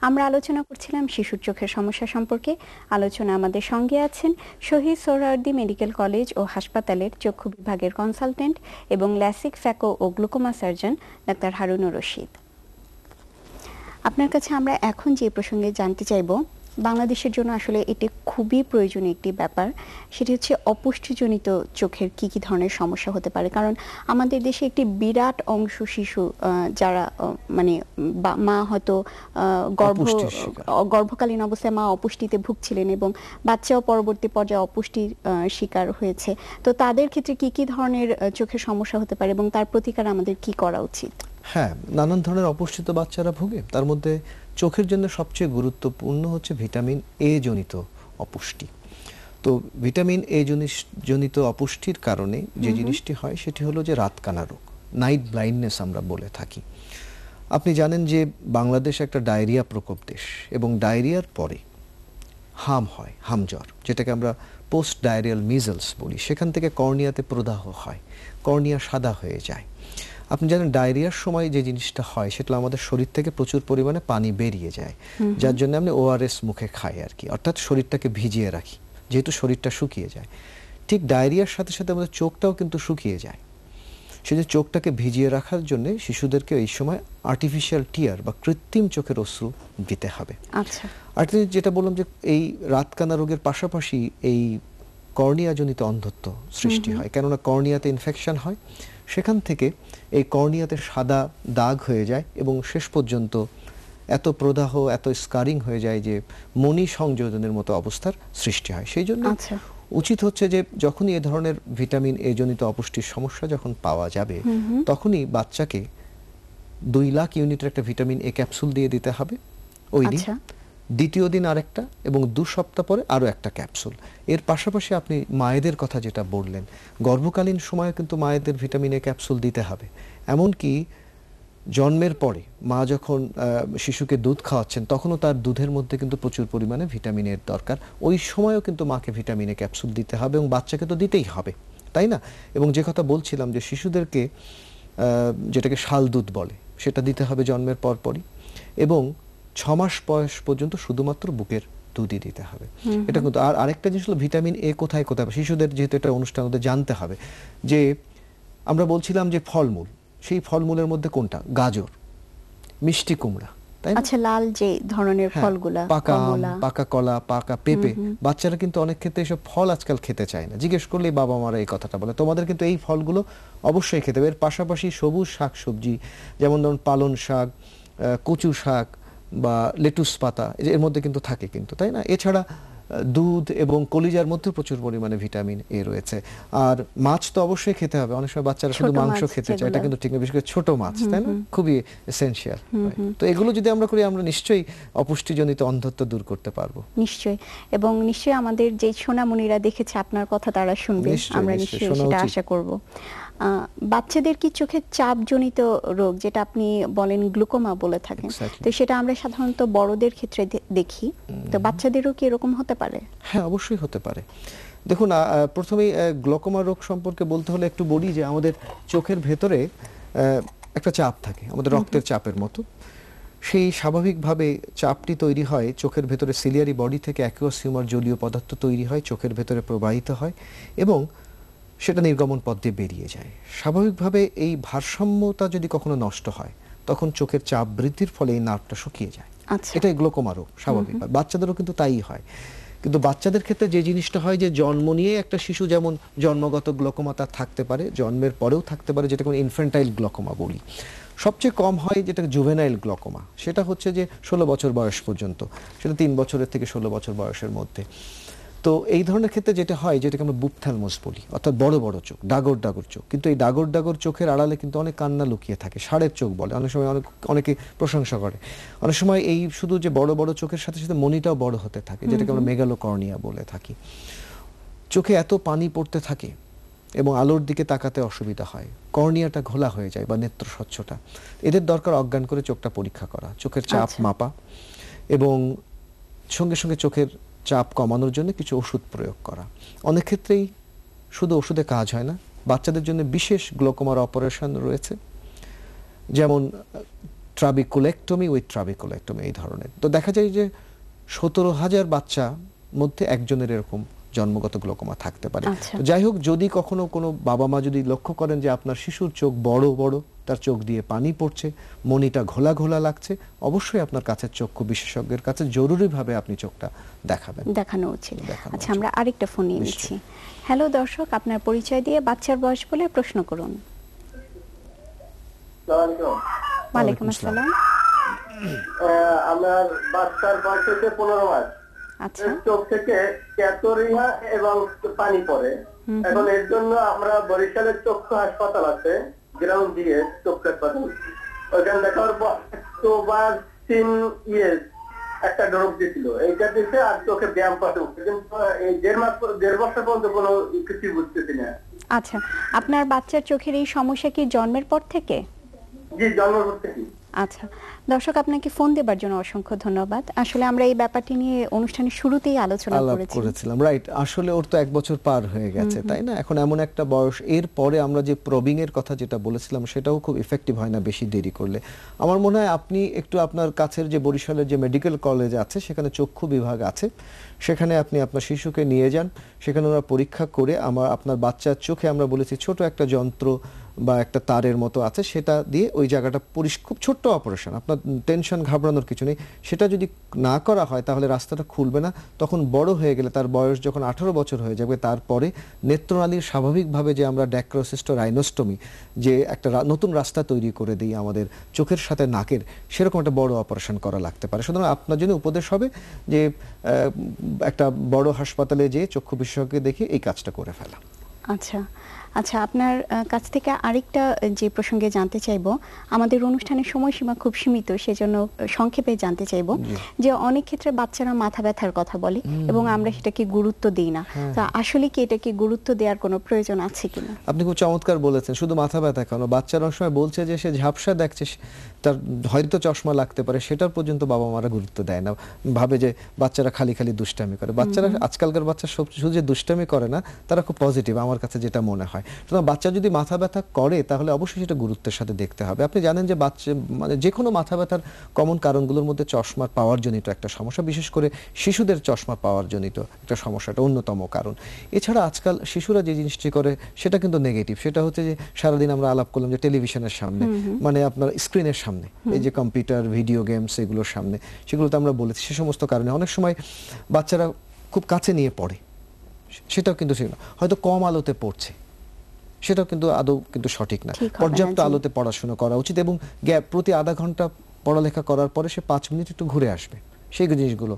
আমরা আলোচনা করছিলাম শিশুর চোখের সমস্যা সম্পর্কে। আলোচনা আমাদের সঙ্গে আছেন শহীদ সোহরাওয়ার্দী মেডিকেল কলেজ ও হাসপাতালের চক্ষু বিভাগের কনসালটেন্ট এবং ল্যাসিক, ফ্যাকো ও গ্লুকোমা সার্জন ডাক্তার হারুনুর রশিদ। আপনার কাছে আমরা এখন যে প্রসঙ্গে জানতে চাইব, বাংলাদেশের জন্য আসলে এটি খুবই প্রয়োজনীয় একটি ব্যাপার, সেটি হচ্ছে অপুষ্টিজনিত চোখের কি কি ধরনের সমস্যা হতে পারে। কারণ আমাদের দেশে একটি বিরাট অংশ শিশু যারা মানে মা হয়তো গর্ভকালীন অবস্থায় মা অপুষ্টিতে ভুগছিলেন এবং বাচ্চাও পরবর্তী পর্যায়ে অপুষ্টির শিকার হয়েছে। তো তাদের ক্ষেত্রে কি কি ধরনের চোখের সমস্যা হতে পারে এবং তার প্রতিকার আমাদের কি করা উচিত? হ্যাঁ, নানান ধরনের অপুষ্টিত বাচ্চারা ভোগে। তার মধ্যে চোখের জন্য সবচেয়ে গুরুত্বপূর্ণ হচ্ছে ভিটামিন এ জনিত অপুষ্টি। তো ভিটামিন এ জনিত অপুষ্টির কারণে যে জিনিসটি হয় সেটি হলো যে রাতকানা রোগ, নাইট ব্লাইন্ডনেস আমরা বলে থাকি। আপনি জানেন যে বাংলাদেশ একটা ডায়রিয়া প্রকোপ দেশ এবং ডায়রিয়ার পরে হাম হয়, হামজ্বর, যেটাকে আমরা পোস্ট ডায়রিয়াল মিজলস বলি। সেখান থেকে কর্নিয়াতে প্রদাহ হয়, কর্নিয়া সাদা হয়ে যায়। আপনি জানেন ডায়রিয়ার সময় যে জিনিসটা হয় সেটা আমাদের শরীর থেকে প্রচুর পরিমাণে পানি বেরিয়ে যায়, যার জন্য আমরা ওআরএস মুখে খাই আর কি, অর্থাৎ শরীরটাকে ভিজিয়ে রাখি, যেহেতু শরীরটা শুকিয়ে যায়। ঠিক ডায়রিয়ার সাথে সাথে আমাদের চোখটাও কিন্তু শুকিয়ে যায়। সেই যে চোখটাকে ভিজিয়ে রাখার জন্য শিশুদেরকে এই সময় আর্টিফিশিয়াল টিয়ার বা কৃত্রিম চোখের অশ্রু দিতে হবে। আচ্ছা, আর যেটা বললাম যে এই রাতকানা রোগের পাশাপাশি এই কর্নিয়াজনিত অন্ধত্ব সৃষ্টি হয়, কেননা কর্নিয়াতে ইনফেকশন হয়, সেখান থেকে এই কর্নিয়াতে সাদা দাগ হয়ে যায় এবং শেষ পর্যন্ত এত প্রদাহ, এত স্কারিং হয়ে যায় যে মণি সংযোজনের মতো অবস্থার সৃষ্টি হয়। সেই জন্য উচিত হচ্ছে যে যখনই এ ধরনের ভিটামিন এ জনিত অপুষ্টির সমস্যা যখন পাওয়া যাবে তখনই বাচ্চাকে 2 লাখ ইউনিটের একটা ভিটামিন এ ক্যাপসুল দিয়ে দিতে হবে ওই দিন, দ্বিতীয় দিন আরেকটা এবং 2 সপ্তাহ পরে আরও একটা ক্যাপসুল। এর পাশাপাশি আপনি মায়েদের কথা যেটা বললেন, গর্ভকালীন সময়ে কিন্তু মায়েদের ভিটামিন এ ক্যাপসুল দিতে হবে। এমনকি জন্মের পরে মা যখন শিশুকে দুধ খাওয়াচ্ছেন তখনও তার দুধের মধ্যে কিন্তু প্রচুর পরিমাণে ভিটামিন এর দরকার। ওই সময়ও কিন্তু মাকে ভিটামিন এ ক্যাপসুল দিতে হবে এবং বাচ্চাকে তো দিতেই হবে, তাই না? এবং যে কথা বলছিলাম যে শিশুদেরকে যেটাকে শাল দুধ বলে সেটা দিতে হবে জন্মের পরপরই, এবং 6 মাস বয়স পর্যন্ত শুধুমাত্র বুকের দুধই দিতে হবে। এটা কিন্তু আর আরেকটা জিনিস হলো ভিটামিন এ কোথায় কোথায় শিশুদের, যেহেতু এটা অনুষ্ঠান ওদের জানতে হবে যে আমরা বলছিলাম যে ফলমূল, সেই ফলমূলের মধ্যে কোনটা? গাজর, মিষ্টি কুমড়া, তাই না? আচ্ছা, লাল যে ধরনের ফলগুলা, পাকা আম, পাকা কলা, পাকা পেঁপে। বাচ্চারা কিন্তু অনেক ক্ষেত্রে এসব ফল আজকাল খেতে চায় না, জিজ্ঞেস করলে বাবা মারা এই কথাটা বলে। তোমাদের কিন্তু এই ফলগুলো অবশ্যই খেতে হবে। এর পাশাপাশি সবুজ শাক সবজি যেমন ধরুন পালন শাক, কচু শাক বা লেটুস পাতা, এর মধ্যে কিন্তু থাকে কিন্তু, তাই না? এছাড়া দুধ এবং কলিজার মধ্যে প্রচুর পরিমাণে ভিটামিন এ রয়েছে। আর মাছ তো অবশ্যই খেতে হবে, অনেক সময় বাচ্চারা শুধু মাংস খেতে চায়, এটা কিন্তু ঠিক না, বিশেষ করে ছোট মাছ, তাই না, খুবই এসেনশিয়াল। তো এগুলো যদি আমরা করি আমরা নিশ্চয়ই অপুষ্টিজনিত অন্ধত্ব দূর করতে পারবো। নিশ্চয়ই, এবং নিশ্চয়ই আমাদের যে সোনামণিরা দেখেছে আপনার কথা তারা শুনবে, আমরা নিশ্চয়ই সেটা আশা করব। বাচ্চাদের কি চোখের চাপজনিত রোগ, যেটা আপনি বলেন গ্লুকোমা বলে থাকেন, তো সেটা আমরা সাধারণত বড়দের ক্ষেত্রে দেখি, তো বাচ্চাদেরও কি এরকম হতে পারে? হ্যাঁ, অবশ্যই হতে পারে। দেখুন, প্রথমেই গ্লুকোমা রোগ সম্পর্কে বলতে হলে একটু বলি যে আমাদের চোখের ভেতরে একটা চাপ থাকে, আমাদের রক্তের চাপের মতো। সেই স্বাভাবিকভাবে চাপটি তৈরি হয় চোখের ভেতরে সিলিয়ারি বডি থেকে অ্যাকুয়াস হিউমার জলীয় পদার্থ তৈরি হয়, চোখের ভেতরে প্রবাহিত হয় এবং সেটা নির্গমন পথ দিয়ে বেরিয়ে যায়। স্বাভাবিকভাবে এই ভারসাম্যতা যদি কখনো নষ্ট হয় তখন চোখের চাপ বৃদ্ধির ফলে এই নার্ভটা শুকিয়ে যায়। এটাই গ্লুকোমা রোগ স্বাভাবিকভাবে। বাচ্চাদেরও কিন্তু তাই হয়, কিন্তু বাচ্চাদের ক্ষেত্রে যে জিনিসটা হয় যে জন্ম নিয়ে একটা শিশু যেমন জন্মগত গ্লুকোমা তার থাকতে পারে, জন্মের পরেও থাকতে পারে, যেটাকে আমরা ইনফ্যান্টাইল গ্লুকোমা বলি। সবচেয়ে কম হয় যেটা জুভেনাইল গ্লুকোমা, সেটা হচ্ছে যে 16 বছর বয়স পর্যন্ত, সেটা 3 বছরের থেকে 16 বছর বয়সের মধ্যে। তো এই ধরনের ক্ষেত্রে যেটা হয়, যেটাকে আমরা বুপথ্যালমাস বলি, অর্থাৎ বড় বড় চোখ, ডাগর ডাগর চোখ, কিন্তু এই ডাগর ডাগর চোখের আড়ালে কিন্তু অনেক কান্না লুকিয়ে থাকে, ষাঁড়ের চোখ বলে, অনেক সময় অনেকে প্রশংসা করে। অনেক সময় এই শুধু যে বড় বড় চোখের সাথে সাথে মনিটাও বড় হতে থাকে, যেটাকে আমরা মেগালোকর্নিয়া বলে থাকি। চোখে এত পানি পড়তে থাকে এবং আলোর দিকে তাকাতে অসুবিধা হয়, কর্নিয়াটা ঘোলা হয়ে যায় বা নেত্র স্বচ্ছতা। এদের দরকার অজ্ঞান করে চোখটা পরীক্ষা করা, চোখের চাপ মাপা এবং সঙ্গে সঙ্গে চোখের চাপ কমানোর জন্য কিছু ওষুধ প্রয়োগ করা। অনেক ক্ষেত্রেই শুধু ওষুধে কাজ হয় না, বাচ্চাদের জন্য বিশেষ গ্লুকোমার অপারেশন রয়েছে, যেমন ট্রাবিকুলেক্টমি উইথ ট্রাবিকুলেক্টমি এই ধরনের। তো দেখা যায় যে 17,000 বাচ্চা মধ্যে একজনের এরকম জন্মগত গ্লুকোমা থাকতে পারে। তো যাই হোক, যদি কখনো কোনো বাবা মা যদি লক্ষ্য করেন যে আপনার শিশুর চোখ বড় বড়, তার চোখ দিয়ে পানি পড়ছে, মনিটা ঘোলা ঘোলা লাগছে, অবশ্যই আপনার কাছে চক্ষু বিশেষজ্ঞের কাছে জরুরিভাবে আপনি চোখটা দেখানো উচিত। আচ্ছা, আমরা আরেকটা ফোন নিয়ে নিচ্ছি। হ্যালো দর্শক, আপনার পরিচয় দিয়ে বাচ্চার বয়স বলে প্রশ্ন করুন। ওয়ালাইকুম আসসালাম। আমার বাচ্চার বয়স হচ্ছে 15 মাস। আচ্ছা, চোখ থেকে ক্যাথরিয়া এবং পানি পড়ে। এখন এর জন্য আমরা বরিশালের চক্ষু হাসপাতাল আছে, গ্রাউন্ড দিয়ে চক্ষু হাসপাতাল, ওইখানে দেখার পর একটা ড্রপ দিয়েছিল, এইটা দিতে আর চোখে ব্যায়াম করতে, কিন্তু এই 1.5 বছর পর্যন্ত কোনো কিছু বুঝতেছি না। আচ্ছা, আপনার বাচ্চার চোখের এই সমস্যা কি জন্মের পর থেকে? জি, জন্মের পর থেকে। আচ্ছা দর্শক, আপনাকে ফোন দেবার জন্য অসংখ্য ধন্যবাদ। আসলে আমরা এই ব্যাপারটি নিয়ে অনুষ্ঠানের শুরুতেই আলোচনা করেছিলাম। রাইট, আসলে ওর তো 1 বছর পার হয়ে গেছে, তাই না? এখন এমন একটা বয়স, এর পরে আমরা যে প্রবিং এর কথা যেটা বলেছিলাম সেটাও খুব ইফেক্টিভ হয় না বেশি দেরি করলে। আমার মনে হয় আপনি একটু আপনার কাছের যে বরিশালের যে মেডিকেল কলেজ আছে, সেখানে চক্ষু বিভাগ আছে, সেখানে আপনি আপনার শিশুকে নিয়ে যান, সেখানে ওরা পরীক্ষা করে আপনার বাচ্চার চোখে আমরা বলেছি ছোট একটা যন্ত্র বা একটা তারের মতো আছে, সেটা দিয়ে ওই জায়গাটা খুব ছোট্ট অপারেশন, আপনার টেনশন ঘাবড়ানোর কিছু নেই। সেটা যদি না করা হয় তাহলে রাস্তাটা খুলবে না। তখন বড় হয়ে গেলে, তার বয়স যখন 18 বছর হয়ে যাবে, তারপরে নেত্রনালীর স্বাভাবিকভাবে যে আমরা ড্যাক্রোসিস্টো রাইনোস্টমি, যে একটা নতুন রাস্তা তৈরি করে দিই আমাদের চোখের সাথে নাকের, সেরকম একটা বড় অপারেশন করা লাগতে পারে। সুতরাং আপনার জন্য উপদেশ হবে যে একটা বড় হাসপাতালে যেয়ে চক্ষু বিশেষজ্ঞ দেখে এই কাজটা করে ফেলা। আচ্ছা আচ্ছা, আপনার কাছ থেকে আরেকটা যে প্রসঙ্গে জানতে চাইবো, আমাদের অনুষ্ঠানের সময়সীমা খুব সীমিত, সেজন্য সংক্ষেপে জানতে চাইবো যে অনেক ক্ষেত্রে বাচ্চারা মাথা ব্যথার কথা বলে এবং আমরা সেটাকে গুরুত্ব দিই না, তো আসলে কি এটাকে গুরুত্ব দেওয়ার কোনো প্রয়োজন আছে কিনা? আপনি খুব চমৎকার বলেছেন। শুধু মাথা ব্যথা কেন, বাচ্চারা অনেক সময় বলছে যে সে ঝাপসা দেখছে, তার হয়তো চশমা লাগতে পারে, সেটার পর্যন্ত বাবা মারা গুরুত্ব দেয় না, ভাবে যে বাচ্চারা খালি খালি দুষ্টামি করে। বাচ্চারা, আজকালকার বাচ্চা শুধু যে দুষ্টামি করে না, তারা খুব পজিটিভ, আমার কাছে যেটা মনে হয়। সুতরাং বাচ্চা যদি মাথা ব্যথা করে তাহলে অবশ্যই সেটা গুরুত্বের সাথে দেখতে হবে। আপনি জানেন যে বাচ্চা মানে যে কোনো মাথা ব্যথার কমন কারণগুলোর মধ্যে চশমার পাওয়ার জনিত একটা সমস্যা, বিশেষ করে শিশুদের চশমা পাওয়ার জনিত একটা সমস্যাটা অন্যতম কারণ। এছাড়া আজকাল শিশুরা যে জিনিসটি করে সেটা কিন্তু নেগেটিভ, সেটা হচ্ছে যে সারাদিন আমরা আলাপ করলাম যে টেলিভিশনের সামনে, মানে আপনার স্ক্রিনের সামনে, এই যে কম্পিউটার, ভিডিও গেমস, এগুলোর সামনে, সেগুলোতে আমরা বলেছি সে সমস্ত কারণে অনেক সময় বাচ্চারা খুব কাছে নিয়ে পড়ে, সেটাও কিন্তু হয়তো কম আলোতে পড়ছে, সেটাও কিন্তু আদৌ কিন্তু সঠিক না। পর্যাপ্ত আলোতে পড়াশোনা করা উচিত এবং প্রতি আধা ঘন্টা পড়ালেখা করার পরে সে 5 মিনিট একটু ঘুরে আসবে, সেই জিনিসগুলো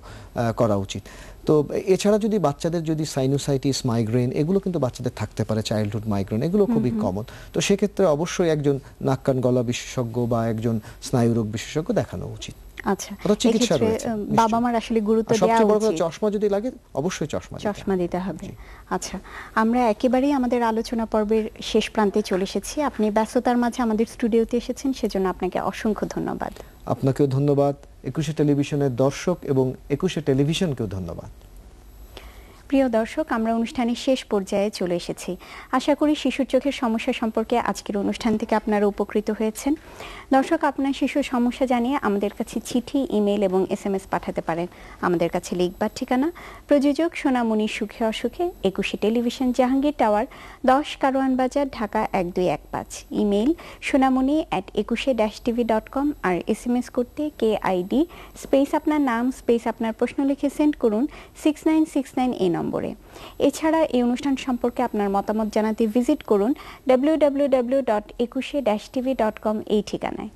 করা উচিত। তো এছাড়া যদি বাচ্চাদের যদি সাইনোসাইটিস, মাইগ্রেন এগুলো কিন্তু বাচ্চাদের থাকতে পারে, চাইল্ডহুড মাইগ্রেন এগুলো খুবই কমন। তো সেক্ষেত্রে অবশ্যই একজন নাক কান গলা বিশেষজ্ঞ বা একজন স্নায়ুরোগ বিশেষজ্ঞ দেখানো উচিত। আচ্ছা, চিকিৎসা রয়েছে। বাবা মার আসলে গুরুত্ব দেওয়া সবচেয়ে বড় উচিত। কথা চশমা যদি লাগে অবশ্যই চশমা দিতে হবে। আচ্ছা, আমরা একেবারেই আমাদের আলোচনা পর্বের শেষ প্রান্তে চলে এসেছি। আপনি ব্যস্ততার মাঝে আমাদের স্টুডিওতে এসেছেন, সেজন্য আপনাকে অসংখ্য ধন্যবাদ। আপনাকেও ধন্যবাদ, একুশে টেলিভিশনের দর্শক এবং একুশে টেলিভিশনকেও ধন্যবাদ। প্রিয় দর্শক, আমরা অনুষ্ঠানের শেষ পর্যায়ে চলে এসেছি। আশা করি শিশুর চোখের সমস্যা সম্পর্কে আজকের অনুষ্ঠান থেকে আপনারা উপকৃত হয়েছেন। দর্শক, আপনার শিশুর সমস্যা জানিয়ে আমাদের কাছে চিঠি, ইমেল এবং SMS পাঠাতে পারেন। আমাদের কাছে লিখবার ঠিকানা প্রযোজক সোনামণি সুখে অসুখে, একুশে টেলিভিশন, জাহাঙ্গীর টাওয়ার, 10 কারওয়ান বাজার, ঢাকা 1215। Email sonamoni@ekushe-tv.com। আর SMS করতে KID স্পেস আপনার নাম স্পেস আপনার প্রশ্ন লিখে সেন্ড করুন 6969 এই নম্বরে। এছাড়া এই অনুষ্ঠান সম্পর্কে আপনার মতামত জানাতে ভিজিট করুন www.ekushe-tv.com এই ঠিকানায়।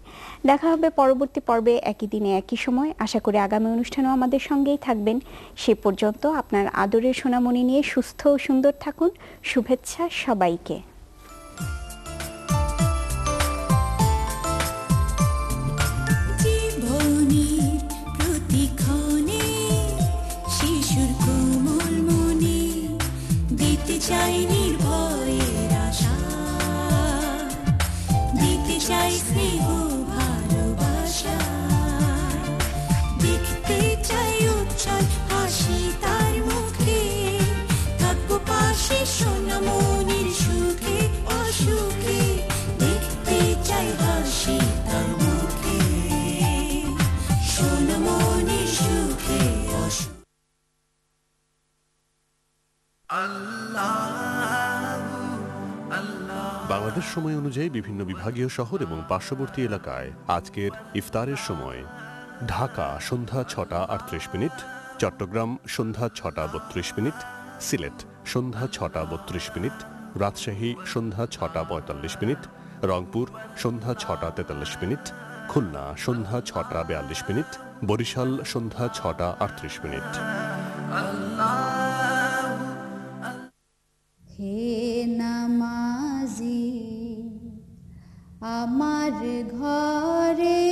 দেখা হবে পরবর্তী পর্বে একই দিনে একই সময়। আশা করি আগামী অনুষ্ঠানেও আমাদের সঙ্গেই থাকবেন। সে পর্যন্ত আপনার আদরের সোনামণি নিয়ে সুস্থ ও সুন্দর থাকুন। শুভেচ্ছা সবাইকে। চাই নির্ভয়ের আশা, দিতে চাই স্নেহ ভালোবাসা, দেখতে চাই উজ্জ্বল হাসি তার মুখে, থাকবো পাশে সোনামণির সুখে অসুখে, দেখতে চাই হাসি তার মুখে, সোনামণির সুখে অসুখে। বাংলাদেশ সময় অনুযায়ী বিভিন্ন বিভাগীয় শহর এবং পার্শ্ববর্তী এলাকায় আজকের ইফতারের সময়: ঢাকা সন্ধ্যা 6:38, চট্টগ্রাম সন্ধ্যা 6:32, সিলেট সন্ধ্যা 6:32, রাজশাহী সন্ধ্যা 6:45, রংপুর সন্ধ্যা 6:43, খুলনা সন্ধ্যা 6:42, বরিশাল সন্ধ্যা 6:38। হে নামাজি আমার ঘরে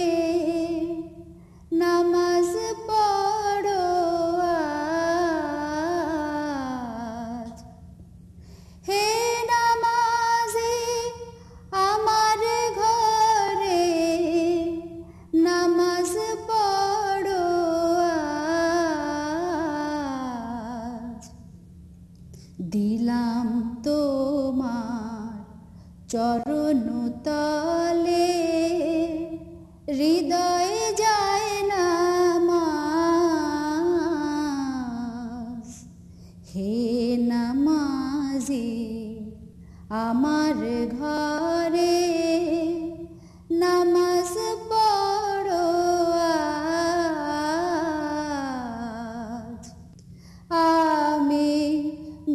নামাজ পড়ো আজ, হে নামাজি আমার ঘরে নামাজ পড়ো আজ, দিলাম তোমার চরণ তলে হৃদয়ে যায় নামাজ, হে নামাজি আমার ঘরে নামাজ পড়ো আজ। আমি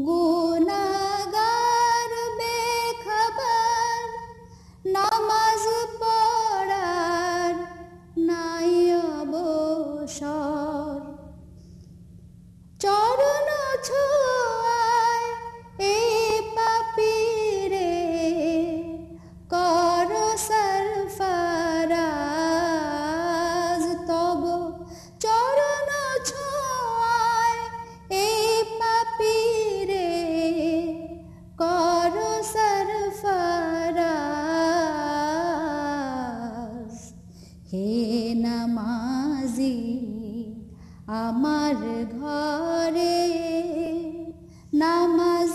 গুনাহগার বেখবর, নামাজ পড়ার নাই অবসর, চরণ ছোঁয়ায় এই পাপীরে কর সরফরাজ, তব চরণ ছোঁয়ায় এই পাপীরে কর সরফরাজ, হে নামাজি আমার ঘরে নামাজ